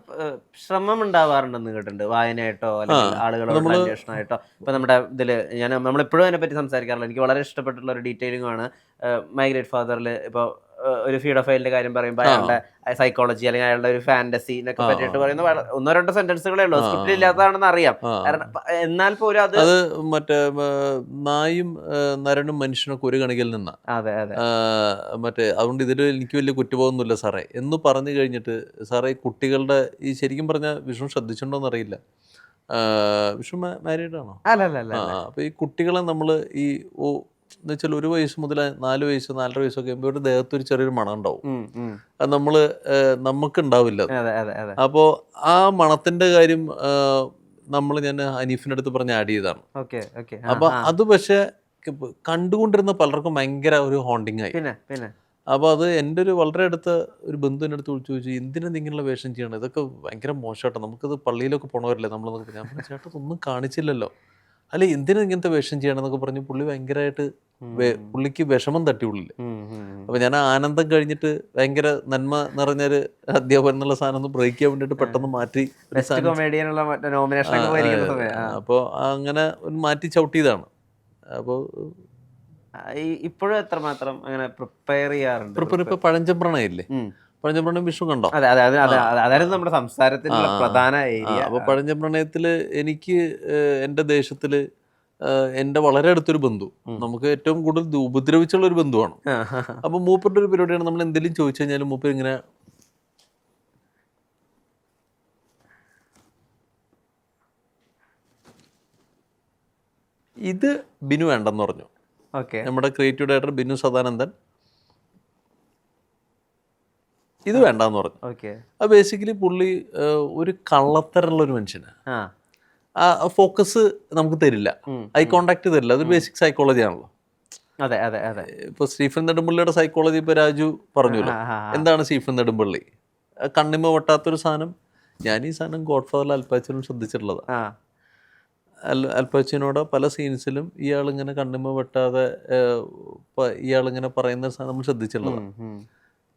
Speaker 2: ശ്രമം ഉണ്ടാവാറുണ്ടെന്ന് കേട്ടിട്ടുണ്ട്, വായനയായിട്ടോ അല്ലെങ്കിൽ ആളുകളുടെ അന്വേഷണമായിട്ടോ. ഇപ്പം നമ്മുടെ ഇതിൽ നമ്മളെപ്പോഴും അതിനെപ്പറ്റി സംസാരിക്കാറില്ല. എനിക്ക് വളരെ ഇഷ്ടപ്പെട്ടുള്ള ഒരു ഡീറ്റെയിലിംഗ് ആണ് മൈഗ്രേറ്റ് ഫാദറിൽ. ഇപ്പോൾ ഒരു ഫീഡോഫൈലിന്റെ കാര്യം പറയുമ്പോൾ അയാളുടെ സൈക്കോളജി അല്ലെങ്കിൽ അയാളുടെ ഒരു ഫാന്റസി എന്നൊക്കെ പറ്റിയിട്ട് പറയുന്ന 1-2 സെന്റൻസുകളേ ഉള്ളൂ, സ്ക്രിപ്റ്റിൽ ഇല്ലാത്തതാണെന്ന് അറിയാം. എന്നാൽ പോലും
Speaker 1: അത് മറ്റേ നായും നരനും മനുഷ്യനൊക്കെ ഒരു കണികയിൽ നിന്നാ.
Speaker 2: അതെ അതെ
Speaker 1: മറ്റേ അതുകൊണ്ട് ഇതിൽ എനിക്ക് വലിയ കുറ്റബോധമൊന്നുമില്ല സാറേ എന്ന് പറഞ്ഞു കഴിഞ്ഞിട്ട്, സാറേ കുട്ടികളുടെ ഈ ശരിക്കും പറഞ്ഞാൽ വിഷ്ണു ശ്രദ്ധിച്ചിട്ടുണ്ടോന്ന് അറിയില്ല, വിഷ്ണു മാരീഡ് ആണോ?
Speaker 2: അല്ല
Speaker 1: അപ്പൊ ഈ കുട്ടികളെ നമ്മൾ ഈ എന്ന് വെച്ചാൽ 1 വയസ്സ് മുതൽ 4 വയസ്സ് 4.5 വയസ്സൊക്കെ ആകുമ്പോൾ ഒരു ദേഹത്ത് ഒരു ചെറിയൊരു മണം ഉണ്ടാവും. അത് നമുക്ക് ഉണ്ടാവില്ല. അപ്പോൾ ആ മണത്തിന്റെ കാര്യം ഞാൻ ഹനീഫിന്റെ അടുത്ത് പറഞ്ഞ് ആഡ് ചെയ്തതാണ്. അപ്പൊ അത് പക്ഷെ കണ്ടുകൊണ്ടിരുന്ന പലർക്കും ഭയങ്കര ഒരു ഹോണ്ടിങ് ആയി. അപ്പോൾ അത് എൻ്റെ ഒരു വളരെ അടുത്ത ഒരു ബന്ധുവിൻ്റെ അടുത്ത് വിളിച്ചു ചോദിച്ചു, എന്തിനാ ഇങ്ങനെയുള്ള വേഷം ചെയ്യണം, ഇതൊക്കെ ഭയങ്കര മോശമായിട്ടോ, നമുക്കത് പള്ളിയിലൊക്കെ പോകണവരല്ലേ നമ്മളെന്നൊക്കെ. ഞാൻ പറഞ്ഞു ചേട്ടാ ഒന്നും കാണിച്ചില്ലല്ലോ, അല്ലെ എന്തിനാ ഇങ്ങനത്തെ വേഷം ചെയ്യണമെന്നൊക്കെ പറഞ്ഞ് പുള്ളി ഭയങ്കരമായിട്ട് പുള്ളിക്ക് വിഷമം തട്ടി ഉള്ളിൽ. അപ്പൊ ഞാൻ ആനന്ദം കഴിഞ്ഞിട്ട് ഭയങ്കര നന്മ നിറഞ്ഞൊരു അധ്യാപനം എന്നുള്ള സാധനം ഒന്ന് ബ്രേക്ക് ചെയ്യാൻ വേണ്ടിട്ട് പെട്ടെന്ന് മാറ്റി അപ്പോൾ അങ്ങനെ മാറ്റി ചവിട്ടിയതാണ്. അപ്പോൾ
Speaker 2: ഇപ്പോഴും എത്രമാത്രം അങ്ങനെ പ്രിപ്പയർ ചെയ്യാറുണ്ട്?
Speaker 1: ഇപ്പൊ പഴഞ്ചപ്രണയില്ലേ, പഴഞ്ചപ്രണയം വിഷ്ണു കണ്ടോ?
Speaker 2: അതായിരുന്നു നമ്മുടെ സംസാരത്തിലുള്ള പ്രധാന ഏരിയ.
Speaker 1: അപ്പൊ പഴഞ്ചപ്രണയത്തില് എനിക്ക് എൻ്റെ ദേശത്തില് എൻ്റെ വളരെ അടുത്തൊരു ബന്ധു, നമുക്ക് ഏറ്റവും കൂടുതൽ ഉപദ്രവിച്ചുള്ള ഒരു ബന്ധുവാണ്. അപ്പൊ മൂപ്പരുടെ ഒരു പരിപാടിയാണ്, നമ്മൾ എന്തെങ്കിലും ചോദിച്ചു കഴിഞ്ഞാലും മൂപ്പർ ഇങ്ങനെ ഇത് ബിനു വേണ്ടെന്ന് പറഞ്ഞു. നമ്മുടെ ക്രിയേറ്റീവ് ഡയറക്ടർ ബിനു സദാനന്ദൻ ഇത് വേണ്ടെന്ന് പറഞ്ഞു. അത് ബേസിക്കലി പുള്ളി ഒരു കള്ളത്തരമുള്ള ഒരു മനുഷ്യനാണ്. ആ ഫോക്കസ് നമുക്ക് തരില്ല, ഐ കോണ്ടാക്ട് തരില്ല. അതൊരു ബേസിക് സൈക്കോളജി ആണല്ലോ. ഇപ്പൊ സ്റ്റീഫൻ നെടുമ്പള്ളിയുടെ സൈക്കോളജി ഇപ്പൊ രാജു പറഞ്ഞല്ലോ. എന്താണ് സ്റ്റീഫൻ നെടുമ്പള്ളി? കണ്ണിമ വെട്ടാത്തൊരു സാധനം. ഞാൻ ഈ സാധനം ഗോഡ് ഫാദറിൽ അൽപാച്ചിനും ശ്രദ്ധിച്ചിട്ടുള്ളതാണ്. അൽപാച്ചിനോട് പല സീൻസിലും ഇയാളിങ്ങനെ കണ്ണിമ വെട്ടാതെ ഇയാളിങ്ങനെ പറയുന്ന സാധനം നമ്മൾ ശ്രദ്ധിച്ചിട്ടുള്ളതാണ്.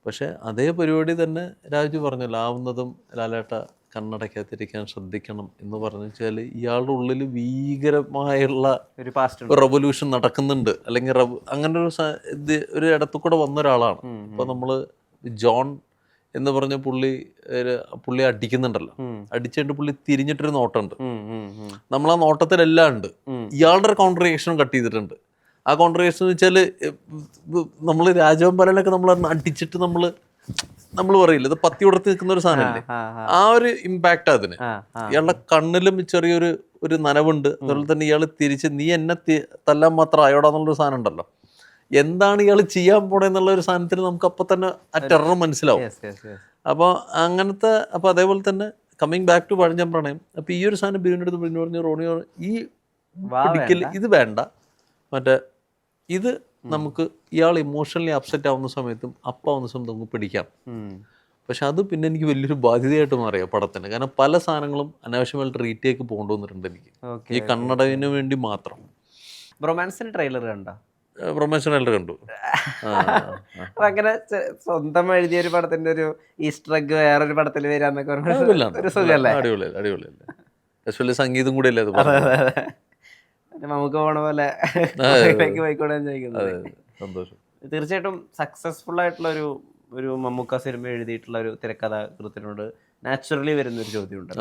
Speaker 1: പക്ഷെ അതേ പരിപാടി തന്നെ രാജു പറഞ്ഞല്ലോ, ആവുന്നതും ലാലേട്ട കണ്ണടയ്ക്കാതിരിക്കാൻ ശ്രദ്ധിക്കണം എന്ന് പറഞ്ഞു വെച്ചാൽ ഇയാളുടെ ഉള്ളിൽ ഭീകരമായുള്ള ഒരു റെവല്യൂഷൻ നടക്കുന്നുണ്ട്. അല്ലെങ്കിൽ അങ്ങനെ ഒരു ഇടത്തു കൂടെ വന്ന ഒരാളാണ്. ഇപ്പൊ നമ്മള് ജോൺ എന്ന് പറഞ്ഞ പുള്ളി അടിക്കുന്നുണ്ടല്ലോ, അടിച്ചിട്ട് പുള്ളി തിരിഞ്ഞിട്ടൊരു നോട്ടമുണ്ട്. നമ്മൾ ആ നോട്ടത്തിലെല്ലാം ഉണ്ട്. ഇയാളുടെ ഒരു കൗണ്ടർ റിയാക്ഷനും കട്ട് ചെയ്തിട്ടുണ്ട്. ആ കൗണ്ടർ റിയാക്ഷൻ എന്ന് വെച്ചാൽ നമ്മൾ രാജവൻ പലനൊക്കെ നമ്മൾ അടിച്ചിട്ട് നമ്മൾ പറയില്ല, ഇത് പത്തി ഉടർത്തി നിൽക്കുന്ന ഒരു സാധനമല്ലേ, ആ ഒരു ഇമ്പാക്റ്റ് അതിന്. ഇയാളുടെ കണ്ണിലും ചെറിയൊരു നനവുണ്ട്. അതുപോലെ തന്നെ ഇയാൾ തിരിച്ച് നീ എന്നെ തല്ലാൻ മാത്രം ആയോടാന്നുള്ളൊരു സാധനം ഉണ്ടല്ലോ, എന്താണ് ഇയാൾ ചെയ്യാൻ പോണെന്നുള്ള ഒരു സാധനത്തിന് നമുക്ക് അപ്പൊ തന്നെ ആ ടെറർ മനസ്സിലാവും. അപ്പോൾ അങ്ങനത്തെ അപ്പൊ അതേപോലെ തന്നെ കമ്മിങ് ബാക്ക് ടു പഴഞ്ചപ്രണയം. അപ്പൊ ഈ ഒരു സാധനം ബിരുവിൻ്റെ അടുത്ത് പറഞ്ഞു, റോണി ഈ ഇത് വേണ്ട, മറ്റേ ഇത് നമുക്ക് ഇയാൾ ഇമോഷണലി അപ്സെറ്റ് ആവുന്ന സമയത്തും അപ്പാവുന്ന സമയത്ത് നമുക്ക് പിടിക്കാം. പക്ഷെ അത് പിന്നെ എനിക്ക് വലിയൊരു ബാധ്യതയായിട്ട് മാറിയ പടത്തിന്. കാരണം പല സാധനങ്ങളും അനാവശ്യമായിട്ട് റീറ്റേക്ക് പോകേണ്ടി വന്നിട്ടുണ്ട് എനിക്ക്, ഈ കണ്ണടവിന് വേണ്ടി മാത്രം.
Speaker 2: റൊമാൻസിന്റെ ട്രെയിലർ കണ്ടോ?
Speaker 1: റൊമാൻസ് ട്രെയിലർ കണ്ടു.
Speaker 2: അങ്ങനെ സ്വന്തം എഴുതിയ ഒരു പടത്തിന്റെ ഒരു ഈസ്റ്റർ എഗ് വേറൊരു പടത്തിൽ വരാന്നൊക്കെ ഒരു സുഖല്ലേ?
Speaker 1: അടിപൊളി സംഗീതം കൂടെ അല്ലേ അത്?
Speaker 2: നമുക്ക് പോണ പോലെ പോയിക്കോട്ടെ ചോദിക്കുന്നത്.
Speaker 1: സന്തോഷം.
Speaker 2: തീർച്ചയായിട്ടും സക്സസ്ഫുൾ ആയിട്ടുള്ള ഒരു മമ്മൂക്ക സിനിമ എഴുതിയിട്ടുള്ള ഒരു തിരക്കഥാകൃത്തിനോട് നാച്ചുറലി വരുന്നൊരു ചോദ്യം ഉണ്ട്,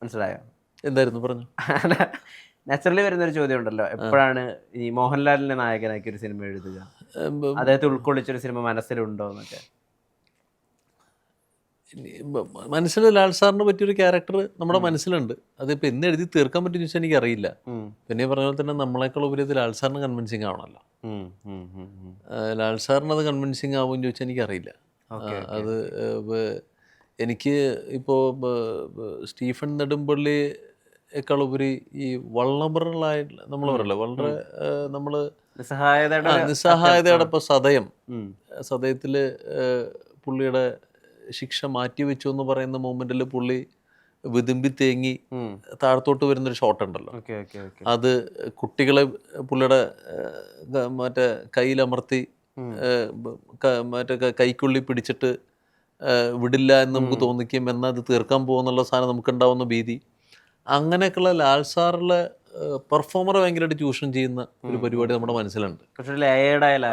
Speaker 2: മനസ്സിലായോ?
Speaker 1: എന്തായിരുന്നു പറഞ്ഞു?
Speaker 2: നാച്ചുറലി വരുന്നൊരു ചോദ്യം ഉണ്ടല്ലോ, എപ്പോഴാണ് ഈ മോഹൻലാലിനെ നായകനാക്കി ഒരു സിനിമ എഴുതുക, അദ്ദേഹത്തെ ഉൾക്കൊള്ളിച്ചൊരു സിനിമ മനസ്സിലുണ്ടോ എന്നൊക്കെ.
Speaker 1: മനസ്സിൽ ലാൽ സാറിന് പറ്റിയൊരു ക്യാരക്ടർ നമ്മുടെ മനസ്സിലുണ്ട്. അതിപ്പോൾ എന്ന് എഴുതി തീർക്കാൻ പറ്റുമെന്ന് ചോദിച്ചാൽ എനിക്കറിയില്ല. പിന്നെ പറഞ്ഞ പോലെ തന്നെ നമ്മളെക്കാൾ ഉപരി അത് ലാൽ സാറിന് കൺവിൻസിങ് ആവണമല്ലോ. ലാൽ സാറിന് അത് കൺവിൻസിങ് ആവുമെന്ന് ചോദിച്ചാൽ എനിക്കറിയില്ല. അത് എനിക്ക് ഇപ്പോൾ സ്റ്റീഫൻ നെടുമ്പള്ളിയേക്കാളുപരി ഈ വൾണറബിളായിട്ട് നമ്മൾ പറയല്ലോ, വളരെ നമ്മൾ നിസ്സഹായതയുടെ ഇപ്പോൾ സതയത്തിൽ പുള്ളിയുടെ ശിക്ഷ മാറ്റിവെച്ചു എന്ന് പറയുന്ന മൂമെന്റിൽ പുള്ളി വിതുമ്പി തേങ്ങി താഴത്തോട്ട് വരുന്നൊരു ഷോട്ട് ഉണ്ടല്ലോ, അത് കുട്ടികളെ പുള്ളിയുടെ മറ്റേ കയ്യിലമർത്തി മറ്റേ കൈക്കുള്ളി പിടിച്ചിട്ട് വിടില്ല എന്ന് നമുക്ക് തോന്നിക്കും, എന്നാൽ അത് തീർക്കാൻ പോകുന്നുള്ള സാധനം നമുക്കുണ്ടാവുന്ന ഭീതി. അങ്ങനെയൊക്കെയുള്ള ലാൽ സാറിലെ പെർഫോമറെ ഭയങ്കരമായിട്ട് ചൂഷണം ചെയ്യുന്ന ഒരു പരിപാടി നമ്മുടെ മനസ്സിലുണ്ട്.
Speaker 2: പക്ഷെ ലേയേർഡായാലും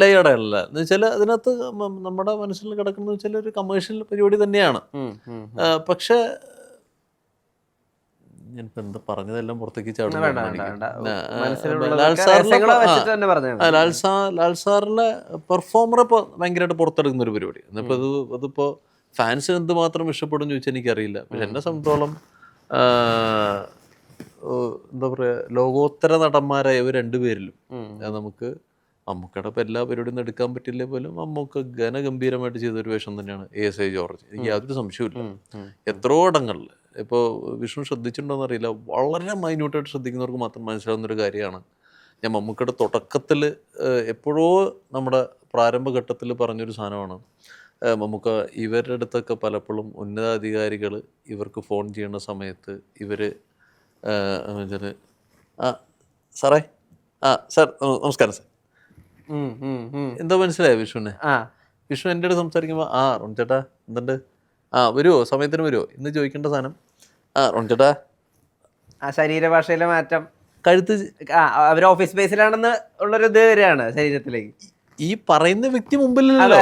Speaker 1: ലയർഡല്ല എന്ന് വെച്ചാൽ അതിനകത്ത് നമ്മുടെ മനസ്സിൽ കിടക്കുന്നത് വെച്ചാൽ ഒരു കമേഴ്ഷ്യൽ പരിപാടി തന്നെയാണ്. പക്ഷെ ഞാനിപ്പോ എന്താ പറഞ്ഞതെല്ലാം പുറത്തേക്ക് ചാടും. ലാൽ സാറിലെ പെർഫോമറെ ഇപ്പോൾ ഭയങ്കരമായിട്ട് പുറത്തെടുക്കുന്ന ഒരു പരിപാടി. എന്നിപ്പോൾ അതിപ്പോ ഫാൻസ് എന്തുമാത്രം ഇഷ്ടപ്പെടും ചോദിച്ചാൽ എനിക്കറിയില്ല. പക്ഷെ എന്നെ സംബന്ധിച്ചോളം എന്താ പറയുക, ലോകോത്തര നടന്മാരായ ഇവർ രണ്ടുപേരിലും നമുക്ക് മമ്മൂക്കയുടെ ഇപ്പം എല്ലാ പരിപാടിയും എടുക്കാൻ പറ്റില്ലേ പോലും മമ്മൂക്ക ഘനഗംഭീരമായിട്ട് ചെയ്തൊരു വേഷം തന്നെയാണ് ASI ജോർജ്. എനിക്ക് യാതൊരു സംശയമില്ല. എത്രയോ ഇടങ്ങളിൽ ഇപ്പോൾ വിഷ്ണു ശ്രദ്ധിച്ചിട്ടുണ്ടോയെന്ന് അറിയില്ല, വളരെ മൈന്യൂട്ടായിട്ട് ശ്രദ്ധിക്കുന്നവർക്ക് മാത്രം മനസ്സിലാവുന്നൊരു കാര്യമാണ്. ഞാൻ മമ്മൂക്കയുടെ തുടക്കത്തിൽ എപ്പോഴോ നമ്മുടെ പ്രാരംഭഘട്ടത്തിൽ പറഞ്ഞൊരു സാധനമാണ്, മമ്മൂക്ക ഇവരുടെ അടുത്തൊക്കെ പലപ്പോഴും ഉന്നതാധികാരികൾ ഇവർക്ക് ഫോൺ ചെയ്യുന്ന സമയത്ത് ഇവർ വെച്ചാൽ സാറേ സാർ നമസ്കാരം സാർ എന്താ മനസ്സിലായോ വിഷ്ണുവിനെ? വിഷ്ണു എൻ്റെ അടുത്ത് സംസാരിക്കുമ്പോൾ റോൺ ചേട്ടാ എന്തുണ്ട്, വരുമോ സമയത്തിന് വരുമോ ഇന്ന് ചോദിക്കേണ്ട സാധനം, റോൺ ചേട്ടാ.
Speaker 2: ശരീരഭാഷയിലെ മാറ്റം,
Speaker 1: കഴുത്ത്
Speaker 2: അവർ ഓഫീസ് ബേസിലാണെന്ന് ഉള്ളൊരു ഇത് വരികയാണ് ശരീരത്തിലേക്ക്.
Speaker 1: ഈ പറയുന്ന വ്യക്തി മുമ്പിലല്ലോ,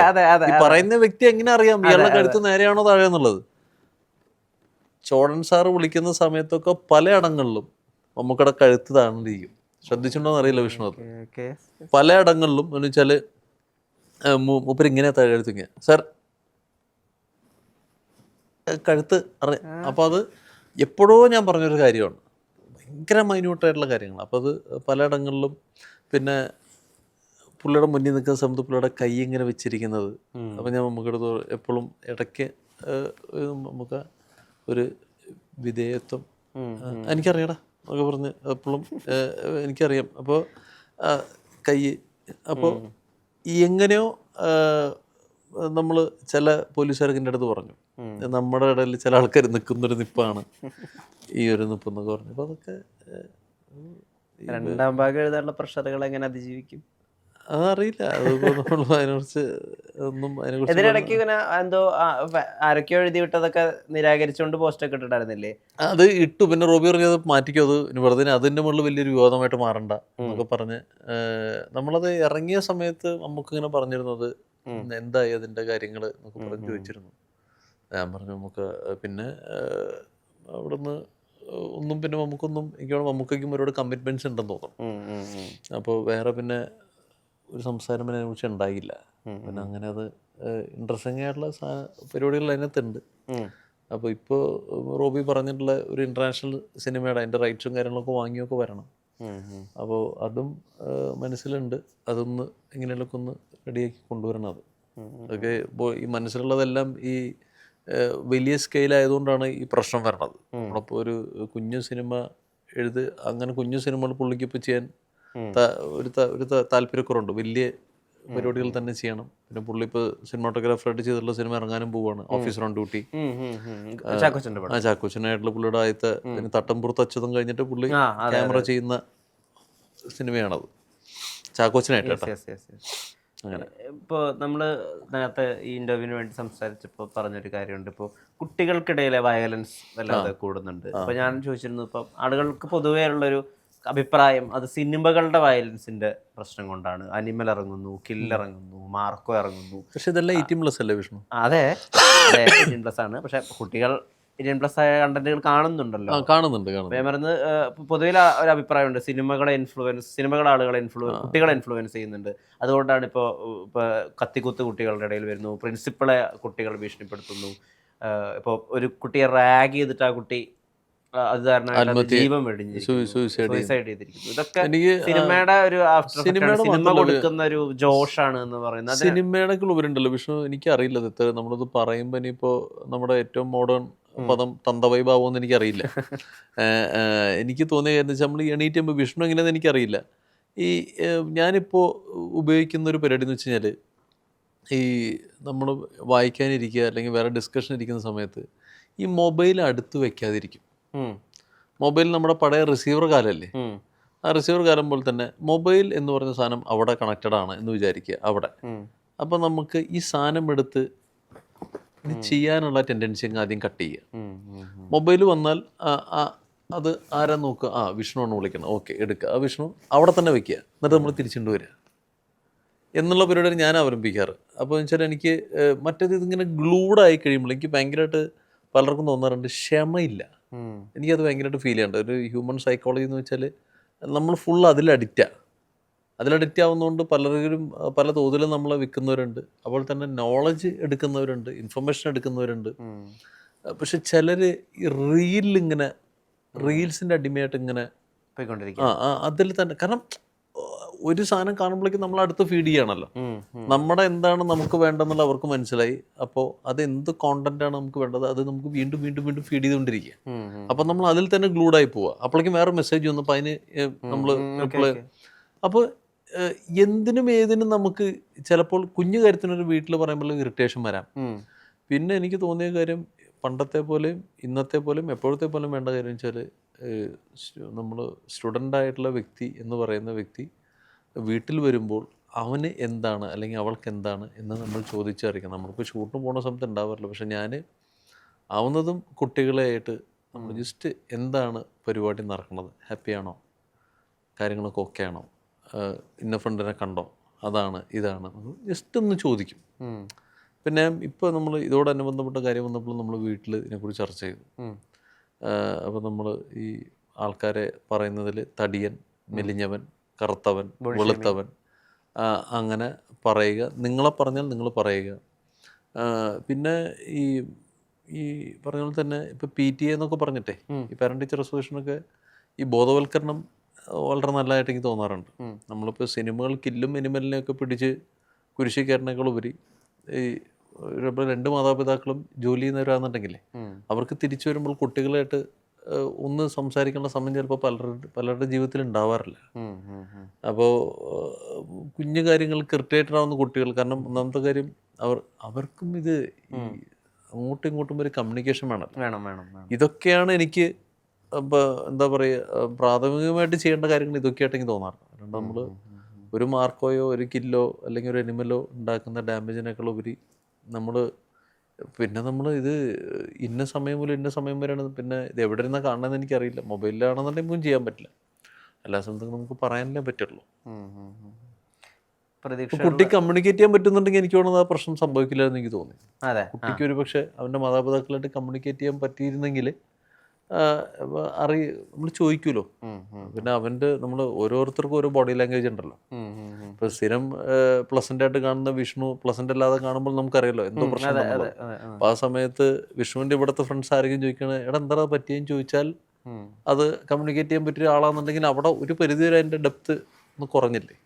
Speaker 1: ഈ പറയുന്ന വ്യക്തി എങ്ങനെ അറിയാം ഇയാളുടെ കഴുത്ത് നേരെയാണോ താഴെയെന്നുള്ളത്? ചോടൻ സാറ് വിളിക്കുന്ന സമയത്തൊക്കെ പല ഇടങ്ങളിലും മമ്മൂക്കയുടെ കഴുത്ത് താഴ്ന്നിരിക്കും. ശ്രദ്ധിച്ചിട്ടുണ്ടോന്ന് അറിയില്ല വിഷ്ണു. അത് പല ഇടങ്ങളിലും എന്ന് വെച്ചാൽ മൂപ്പര് ഇങ്ങനെ താഴെടുത്തിങ്ങ സാർ കഴുത്ത് അറിയാം. അപ്പോൾ അത് എപ്പോഴോ ഞാൻ പറഞ്ഞൊരു കാര്യമാണ്, ഭയങ്കര മൈന്യൂട്ടായിട്ടുള്ള കാര്യങ്ങൾ. അപ്പോൾ അത് പലയിടങ്ങളിലും പിന്നെ പുള്ളിയുടെ മുന്നിൽ നിൽക്കുന്ന സമയത്ത് പുള്ളിയുടെ കൈ ഇങ്ങനെ വെച്ചിരിക്കുന്നത്. അപ്പം ഞാൻ നമുക്കടുത്ത് എപ്പോഴും ഇടയ്ക്ക് നമുക്ക് ഒരു വിധേയത്വം എനിക്കറിയടാ എന്നൊക്കെ പറഞ്ഞ് എപ്പോഴും എനിക്കറിയാം. അപ്പോൾ കൈ അപ്പോൾ എങ്ങനെയോ നമ്മൾ ചില പോലീസുകാർക്ക് എൻ്റെ അടുത്ത് പറഞ്ഞു, നമ്മുടെ ഇടയിൽ ചില ആൾക്കാർ നിൽക്കുന്നൊരു നിപ്പാണ് ഈ ഒരു നിപ്പ് എന്നൊക്കെ പറഞ്ഞു. അപ്പോൾ അതൊക്കെ
Speaker 2: രണ്ടാം ഭാഗം എഴുതാനുള്ള പ്രഷറുകൾ എങ്ങനെ അതിജീവിക്കും
Speaker 1: അതറിയില്ല. അതിനെക്കുറിച്ച് ഒന്നും
Speaker 2: ഇതിനിടയ്ക്ക് ഇങ്ങനെ എന്തോ ആരൊക്കെയോ എഴുതി വിട്ടതൊക്കെ നിരാകരിച്ചുകൊണ്ട് പോസ്റ്റൊക്കെ ഇട്ടിട്ടായിരുന്നില്ലേ?
Speaker 1: അത് ഇട്ടു. പിന്നെ റോബി പറഞ്ഞത് മാറ്റിക്കോ, അത് വെറുതെ അതിൻ്റെ മുകളിൽ വലിയൊരു വിവാദമായിട്ട് മാറണ്ട എന്നൊക്കെ പറഞ്ഞ് നമ്മളത് ഇറങ്ങിയ സമയത്ത് നമുക്കിങ്ങനെ പറഞ്ഞിരുന്നത് എന്തായി അതിൻ്റെ കാര്യങ്ങൾ എന്നൊക്കെ പറഞ്ഞ് ചോദിച്ചിരുന്നു. ഞാൻ പറഞ്ഞു നമുക്ക് പിന്നെ അവിടുന്ന് ഒന്നും പിന്നെ നമുക്കൊന്നും എനിക്ക് മമ്മൂക്കും ഒരുപാട് കമ്മിറ്റ്മെൻറ്റ്സ് ഉണ്ടെന്ന് തോന്നുന്നു. അപ്പോൾ വേറെ പിന്നെ ഒരു സംസാരം പിന്നെ അതിനെക്കുറിച്ച് ഉണ്ടായില്ല. പിന്നെ അങ്ങനെ അത് ഇൻട്രസ്റ്റിംഗ് ആയിട്ടുള്ള പരിപാടികൾ അതിനകത്തുണ്ട്. അപ്പോൾ ഇപ്പോൾ റോബി പറഞ്ഞിട്ടുള്ള ഒരു ഇൻ്റർനാഷണൽ സിനിമയുടെ അതിൻ്റെ റൈറ്റ്സും കാര്യങ്ങളൊക്കെ വാങ്ങിയൊക്കെ വരണം. അപ്പോൾ അതും മനസ്സിലുണ്ട്. അതൊന്ന് എങ്ങനെയൊക്കെ ഒന്ന് റെഡിയാക്കി കൊണ്ടുവരണം. അത് അതൊക്കെ ഇപ്പോൾ ഈ മനസ്സിലുള്ളതെല്ലാം ഈ വലിയ സ്കെയിലായതുകൊണ്ടാണ് ഈ പ്രശ്നം വരണത്. നമ്മളിപ്പോൾ ഒരു കുഞ്ഞു സിനിമ അങ്ങനെ കുഞ്ഞു സിനിമകൾ പുള്ളിക്കിപ്പോൾ ചെയ്യാൻ ഒരു താല്പര്യക്കുറവുണ്ട്. വലിയ പരിപാടികൾ തന്നെ ചെയ്യണം. പിന്നെ പുള്ളി ഇപ്പോൾ സിനിമാറ്റോഗ്രാഫറായിട്ട് ചെയ്തിട്ടുള്ള സിനിമ ഇറങ്ങാനും പോവുകയാണ്, ഓഫീസർ ഓൺ ഡ്യൂട്ടി. ചാക്കോച്ചനായിട്ടുള്ള പുള്ളിയുടെ ആദ്യത്തെ തട്ടംപുറത്ത് അച്യുതം കഴിഞ്ഞിട്ട് പുള്ളി ക്യാമറ ചെയ്യുന്ന സിനിമയാണത്, ചാക്കോച്ചനായിട്ട്. അങ്ങനെ
Speaker 2: ഇപ്പോൾ നമ്മൾ നേരത്തെ ഈ ഇൻ്റർവ്യൂവിന് വേണ്ടി സംസാരിച്ചപ്പോൾ പറഞ്ഞൊരു കാര്യമുണ്ട്, ഇപ്പോൾ കുട്ടികൾക്കിടയിലെ വയലൻസ് വല്ലാതെ കൂടുന്നുണ്ട്. അപ്പോൾ ഞാൻ ചോദിച്ചിരുന്നു, ഇപ്പം ആളുകൾക്ക് പൊതുവേ ഉള്ളൊരു അഭിപ്രായം അത് സിനിമകളുടെ വയലൻസിന്റെ പ്രശ്നം കൊണ്ടാണ്. അനിമൽ ഇറങ്ങുന്നു, കില്ലിറങ്ങുന്നു, മാർക്കോ ഇറങ്ങുന്നു.
Speaker 1: പക്ഷെ ഇതെല്ലാം 18+ അല്ലേ വിഷ്ണു?
Speaker 2: അതെ 18+ ആണ്. പക്ഷെ കുട്ടികൾ 18+ ആയ കണ്ടന്റുകൾ കാണുന്നുണ്ടല്ലോ.
Speaker 1: കാണുന്നുണ്ട്.
Speaker 2: ഞാൻ പറയുന്നത് പൊതുവിൽ ഒരു അഭിപ്രായമുണ്ട്, സിനിമകൾ ആളുകളെ കുട്ടികളെ ഇൻഫ്ലുവൻസ് ചെയ്യുന്നുണ്ട്. അതുകൊണ്ടാണ് ഇപ്പോൾ കത്തിക്കുത്ത് കുട്ടികളുടെ ഇടയിൽ വരുന്നു, പ്രിൻസിപ്പളെ കുട്ടികൾ ഭീഷണിപ്പെടുത്തുന്നു. ഇപ്പോൾ ഒരു കുട്ടിയെ റാഗ് ചെയ്തിട്ട് ആ കുട്ടി അത് കാരണം ജീവൻ വെടിഞ്ഞ് സൂയിസൈഡ് ചെയ്തിരിക്കുന്നു. ഇതൊക്കെ സിനിമയുടെ ഒരു സിനിമ കൊടുക്കുന്ന ഒരു ജോഷാണ് എന്ന് പറയുന്നത്.
Speaker 1: സിനിമയുടെ ഉപരുണ്ടല്ലോ വിഷ്ണു, എനിക്കറിയില്ല ഇത് നമ്മളത് പറയുമ്പോൾ ഇനിയിപ്പോൾ നമ്മുടെ ഏറ്റവും മോഡേൺ പദം തന്തവൈഭാവമെന്ന് എനിക്കറിയില്ല. എനിക്ക് തോന്നിയ കാര്യം വെച്ചാൽ നമ്മൾ എണീറ്റുമ്പോൾ വിഷ്ണു എങ്ങനെയാണെന്ന് എനിക്കറിയില്ല. ഈ ഞാനിപ്പോൾ ഉപയോഗിക്കുന്ന ഒരു പരിപാടി എന്ന് വെച്ച് കഴിഞ്ഞാൽ, ഈ നമ്മൾ വായിക്കാനിരിക്കുക അല്ലെങ്കിൽ വേറെ ഡിസ്കഷൻ ഇരിക്കുന്ന സമയത്ത് ഈ മൊബൈൽ അടുത്ത് വെക്കാതിരിക്കും. മൊബൈൽ നമ്മുടെ പഴയ റിസീവർ കാലമല്ലേ, ആ റിസീവർ കാലം പോലെ തന്നെ മൊബൈൽ എന്ന് പറഞ്ഞ സാധനം അവിടെ കണക്റ്റഡ് ആണ് എന്ന് വിചാരിക്കുക അവിടെ. അപ്പം നമുക്ക് ഈ സാധനം എടുത്ത് ചെയ്യാനുള്ള ടെൻഡൻസി അങ്ങ് ആദ്യം കട്ട് ചെയ്യുക. മൊബൈൽ വന്നാൽ അത് ആരാ നോക്കുക, വിഷ്ണു ആണ് വിളിക്കണം, ഓക്കെ എടുക്കുക, ആ വിഷ്ണു അവിടെ തന്നെ വെക്കുക, എന്നിട്ട് നമ്മൾ തിരിച്ചുകൊണ്ട് വരിക എന്നുള്ള പരിപാടി ഞാൻ അവലംബിക്കാറ്. അപ്പോൾ എന്ന് വെച്ചാൽ എനിക്ക് മറ്റേത് ഇതിങ്ങനെ ഗ്ലൂഡായി കഴിയുമ്പോൾ എനിക്ക് ഭയങ്കരമായിട്ട് പലർക്കും തോന്നാറുണ്ട് ക്ഷമയില്ല. എനിക്കത് ഭയങ്കരമായിട്ട് ഫീൽ ചെയ്യുന്നുണ്ട്. ഒരു ഹ്യൂമൻ സൈക്കോളജി എന്ന് വെച്ചാൽ നമ്മൾ ഫുൾ അതിലഡിക്റ്റ് ആവുന്നതുകൊണ്ട് പലരും പല തോതിലും നമ്മളെ വിൽക്കുന്നവരുണ്ട്, അപ്പോൾ തന്നെ നോളജ് എടുക്കുന്നവരുണ്ട്, ഇൻഫർമേഷൻ എടുക്കുന്നവരുണ്ട്. പക്ഷെ ചിലർ ഈ റീലിങ്ങനെ റീൽസിൻ്റെ അടിമയായിട്ട് ഇങ്ങനെ
Speaker 2: പോയിക്കൊണ്ടിരിക്കും.
Speaker 1: അതിൽ തന്നെ, കാരണം ഒരു സാധനം കാണുമ്പോഴേക്കും നമ്മൾ അടുത്ത് ഫീഡ് ചെയ്യണമല്ലോ. നമ്മുടെ എന്താണ് നമുക്ക് വേണ്ടതെന്നുള്ള അവർക്ക് മനസ്സിലായി. അപ്പോൾ അത് എന്ത് കോണ്ടന്റാണ് നമുക്ക് വേണ്ടത് അത് നമുക്ക് വീണ്ടും വീണ്ടും വീണ്ടും ഫീഡ് ചെയ്തുകൊണ്ടിരിക്കുക. അപ്പോൾ നമ്മൾ അതിൽ തന്നെ ഗ്ലൂഡായി പോവുക. അപ്പോഴേക്കും വേറെ മെസ്സേജ് വന്നു, അപ്പോൾ അതിന് നമ്മൾ റിപ്ലൈ. അപ്പോൾ എന്തിനും ഏതിനും നമുക്ക് ചിലപ്പോൾ കുഞ്ഞു കാര്യത്തിനൊരു വീട്ടിൽ പറയുമ്പോൾ ഇറിറ്റേഷൻ വരാം. പിന്നെ എനിക്ക് തോന്നിയ കാര്യം പണ്ടത്തെ പോലെയും ഇന്നത്തെ പോലെയും എപ്പോഴത്തെ പോലെയും വേണ്ട കാര്യം വെച്ചാൽ നമ്മൾ സ്റ്റുഡൻ്റ് ആയിട്ടുള്ള വ്യക്തി എന്ന് പറയുന്ന വ്യക്തി വീട്ടിൽ വരുമ്പോൾ അവന് എന്താണ് അല്ലെങ്കിൽ അവൾക്ക് എന്താണ് എന്ന് നമ്മൾ ചോദിച്ചറിയിക്കണം. നമ്മളിപ്പോൾ ഷൂട്ടിന് പോകുന്ന സമയത്ത് ഉണ്ടാവാറില്ല, പക്ഷെ ഞാൻ ആവുന്നതും കുട്ടികളായിട്ട് നമ്മൾ ജസ്റ്റ് എന്താണ് പരിപാടി നടക്കുന്നത്, ഹാപ്പിയാണോ, കാര്യങ്ങളൊക്കെ ഓക്കെ ആണോ, ഇന്ന ഫ്രണ്ടിനെ കണ്ടോ, അതാണ് ഇതാണ് ജസ്റ്റ് ഒന്ന് ചോദിക്കും. പിന്നെ ഇപ്പോൾ നമ്മൾ ഇതോടനുബന്ധപ്പെട്ട കാര്യം വന്നപ്പോൾ നമ്മൾ വീട്ടിൽ ഇതിനെക്കുറിച്ച് ചർച്ച ചെയ്തു. അപ്പോൾ നമ്മൾ ഈ ആൾക്കാരെ പറയുന്നതിൽ തടിയൻ, മെലിഞ്ഞവൻ, കറുത്തവൻ, വെളുത്തവൻ അങ്ങനെ പറയുക, നിങ്ങളെ പറഞ്ഞാൽ നിങ്ങൾ പറയുക. പിന്നെ ഈ പറഞ്ഞ പോലെ തന്നെ ഇപ്പോൾ PTA എന്നൊക്കെ പറഞ്ഞിട്ടേ ഈ പാരന്റ് ടീച്ചർ അസോസിയേഷനൊക്കെ ഈ ബോധവൽക്കരണം വളരെ നല്ലതായിട്ട് എനിക്ക് തോന്നാറുണ്ട്. നമ്മളിപ്പോൾ സിനിമകൾ കില്ലും എനിമലിനെയൊക്കെ പിടിച്ച് കുരിശി കയറിനേക്കാളുപരി ഈ രണ്ട് മാതാപിതാക്കളും ജോലി ചെയ്യുന്നവരാണെന്നുണ്ടെങ്കിലേ അവർക്ക് തിരിച്ചു വരുമ്പോൾ കുട്ടികളായിട്ട് ഒന്ന് സംസാരിക്കേണ്ട സമയം ചിലപ്പോൾ പലരുടെ ജീവിതത്തിൽ ഉണ്ടാവാറില്ല. അപ്പോൾ കുഞ്ഞു കാര്യങ്ങൾക്ക് ഇറിറ്റേറ്റഡ് ആവുന്ന കുട്ടികൾ, കാരണം ഒന്നാമത്തെ കാര്യം അവർക്കും ഇത് അങ്ങോട്ടും ഇങ്ങോട്ടും ഒരു കമ്മ്യൂണിക്കേഷൻ വേണം. ഇതൊക്കെയാണ് എനിക്ക് എന്താ പറയുക പ്രാഥമികമായിട്ട് ചെയ്യേണ്ട കാര്യങ്ങൾ ഇതൊക്കെയായിട്ട് എനിക്ക് തോന്നാറുണ്ട്. അതുകൊണ്ട് നമ്മൾ ഒരു മാർക്കോയോ ഒരു കില്ലോ അല്ലെങ്കിൽ ഒരു എനിമലോ ഉണ്ടാക്കുന്ന ഡാമേജിനേക്കാൾ ഉപരി നമ്മൾ ഇത് ഇന്ന സമയം മുതൽ ഇന്ന സമയം വരെയാണ്, പിന്നെ ഇത് എവിടെ ഇരുന്നാണ് കാണണമെന്ന് എനിക്കറിയില്ല. മൊബൈലിലാണെന്നുണ്ടെങ്കിൽ ഒന്നും ചെയ്യാൻ പറ്റില്ല, എല്ലാ സ്ഥലത്തും നമുക്ക് പറയാനല്ലേ പറ്റുള്ളൂ. കുട്ടി കമ്മ്യൂണിക്കേറ്റ് ചെയ്യാൻ പറ്റുന്നുണ്ടെങ്കിൽ എനിക്ക് തോന്നുന്നത് ആ പ്രശ്നം സംഭവിക്കില്ല എന്ന് എനിക്ക് തോന്നി. കുട്ടിക്ക് ഒരു പക്ഷേ അവൻ്റെ മാതാപിതാക്കളായിട്ട് കമ്മ്യൂണിക്കേറ്റ് ചെയ്യാൻ പറ്റിയിരുന്നെങ്കിൽ നമ്മൾ ചോദിക്കുമല്ലോ. പിന്നെ നമ്മൾ ഓരോരുത്തർക്കും ഓരോ ബോഡി ലാംഗ്വേജ് ഉണ്ടല്ലോ. ഇപ്പൊ സ്ഥിരം പ്ലസന്റ് ആയിട്ട് കാണുന്ന വിഷ്ണു പ്ലസന്റ് അല്ലാതെ കാണുമ്പോൾ നമുക്കറിയാലോ എന്തോ പ്രശ്നം. അപ്പൊ ആ സമയത്ത് വിഷ്ണുവിന്റെ ഇവിടുത്തെ ഫ്രണ്ട്സ് ആരെങ്കിലും ചോദിക്കണേ എടാ എന്താ പറ്റിയെന്ന് ചോദിച്ചാൽ അത് കമ്മ്യൂണിക്കേറ്റ് ചെയ്യാൻ പറ്റിയ ആളാണെന്നുണ്ടെങ്കിൽ അവിടെ ഒരു പരിധി വരെ അതിന്റെ ഡെപ്ത് ഒന്ന് കുറഞ്ഞില്ലേ.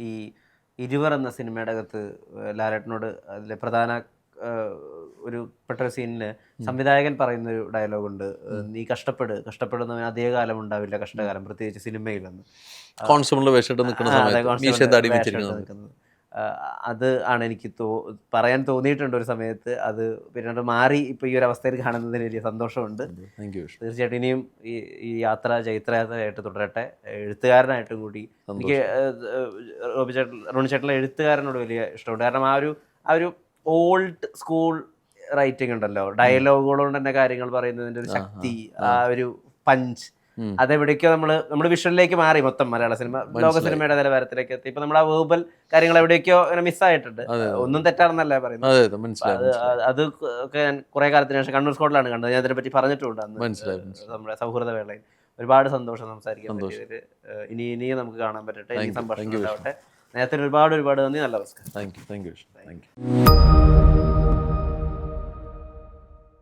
Speaker 2: ഈ ഇരുവർ എന്ന സിനിമയുടെ അകത്ത് ലാലേട്ടനോട് അതിലെ പ്രധാന ഒരു പെട്ട സീനില് സംവിധായകൻ പറയുന്നൊരു ഡയലോഗുണ്ട്, നീ കഷ്ടപ്പെടുന്നവന് അധിക കാലം ഉണ്ടാവില്ല കഷ്ടകാലം, പ്രത്യേകിച്ച് സിനിമയിലെന്ന്. അത് ആണ് എനിക്ക് പറയാൻ തോന്നിയിട്ടുണ്ട് ഒരു സമയത്ത്. അത് പിന്നീട് മാറി ഇപ്പോൾ ഈ ഒരു അവസ്ഥയിൽ കാണുന്നതിന് വലിയ സന്തോഷമുണ്ട്. തീർച്ചയായിട്ടും ഇനിയും ഈ ചൈത്രയാത്രയായിട്ട് തുടരട്ടെ. എഴുത്തുകാരനായിട്ടും കൂടി എനിക്ക് റോണിച്ചേട്ടൻ്റെ എഴുത്തുകാരനോട് വലിയ ഇഷ്ടമുണ്ട്. കാരണം ആ ഒരു ഓൾഡ് സ്കൂൾ റൈറ്റിംഗ് ഉണ്ടല്ലോ, ഡയലോഗുകളോട് തന്നെ കാര്യങ്ങൾ പറയുന്നതിൻ്റെ ഒരു ശക്തി, ആ ഒരു പഞ്ച്, അതെവിടേക്കോ നമ്മൾ വിഷ്വലിലേക്ക് മാറി മൊത്തം മലയാള സിനിമ ലോക സിനിമയുടെ നിലവാരത്തിലേക്ക് എത്തി. ഇപ്പൊ നമ്മൾ ആ വേർബൽ കാര്യങ്ങൾ എവിടേക്കോ അങ്ങനെ മിസ്സായിട്ടുണ്ട്. ഒന്നും തെറ്റാണെന്നല്ല പറയുന്നത്. അത് ഒക്കെ ഞാൻ കുറെ കാലത്തിന് ശേഷം കണ്ണൂർ സ്കോഡിലാണ് കണ്ടത്. ഞാൻ അതിനെപ്പറ്റി പറഞ്ഞിട്ടുണ്ട് അന്ന് നമ്മുടെ സൗഹൃദ വേളയിൽ. ഒരുപാട് സന്തോഷം സംസാരിക്കാൻ പറ്റിയത്. ഇനിയും നമുക്ക് കാണാൻ പറ്റട്ടെ, ഇനി സംഭാഷണം ഉണ്ടാവട്ടെ. നേരത്തെ ഒരുപാട് നന്ദി. നല്ല നമസ്കാരം.
Speaker 1: Thank you.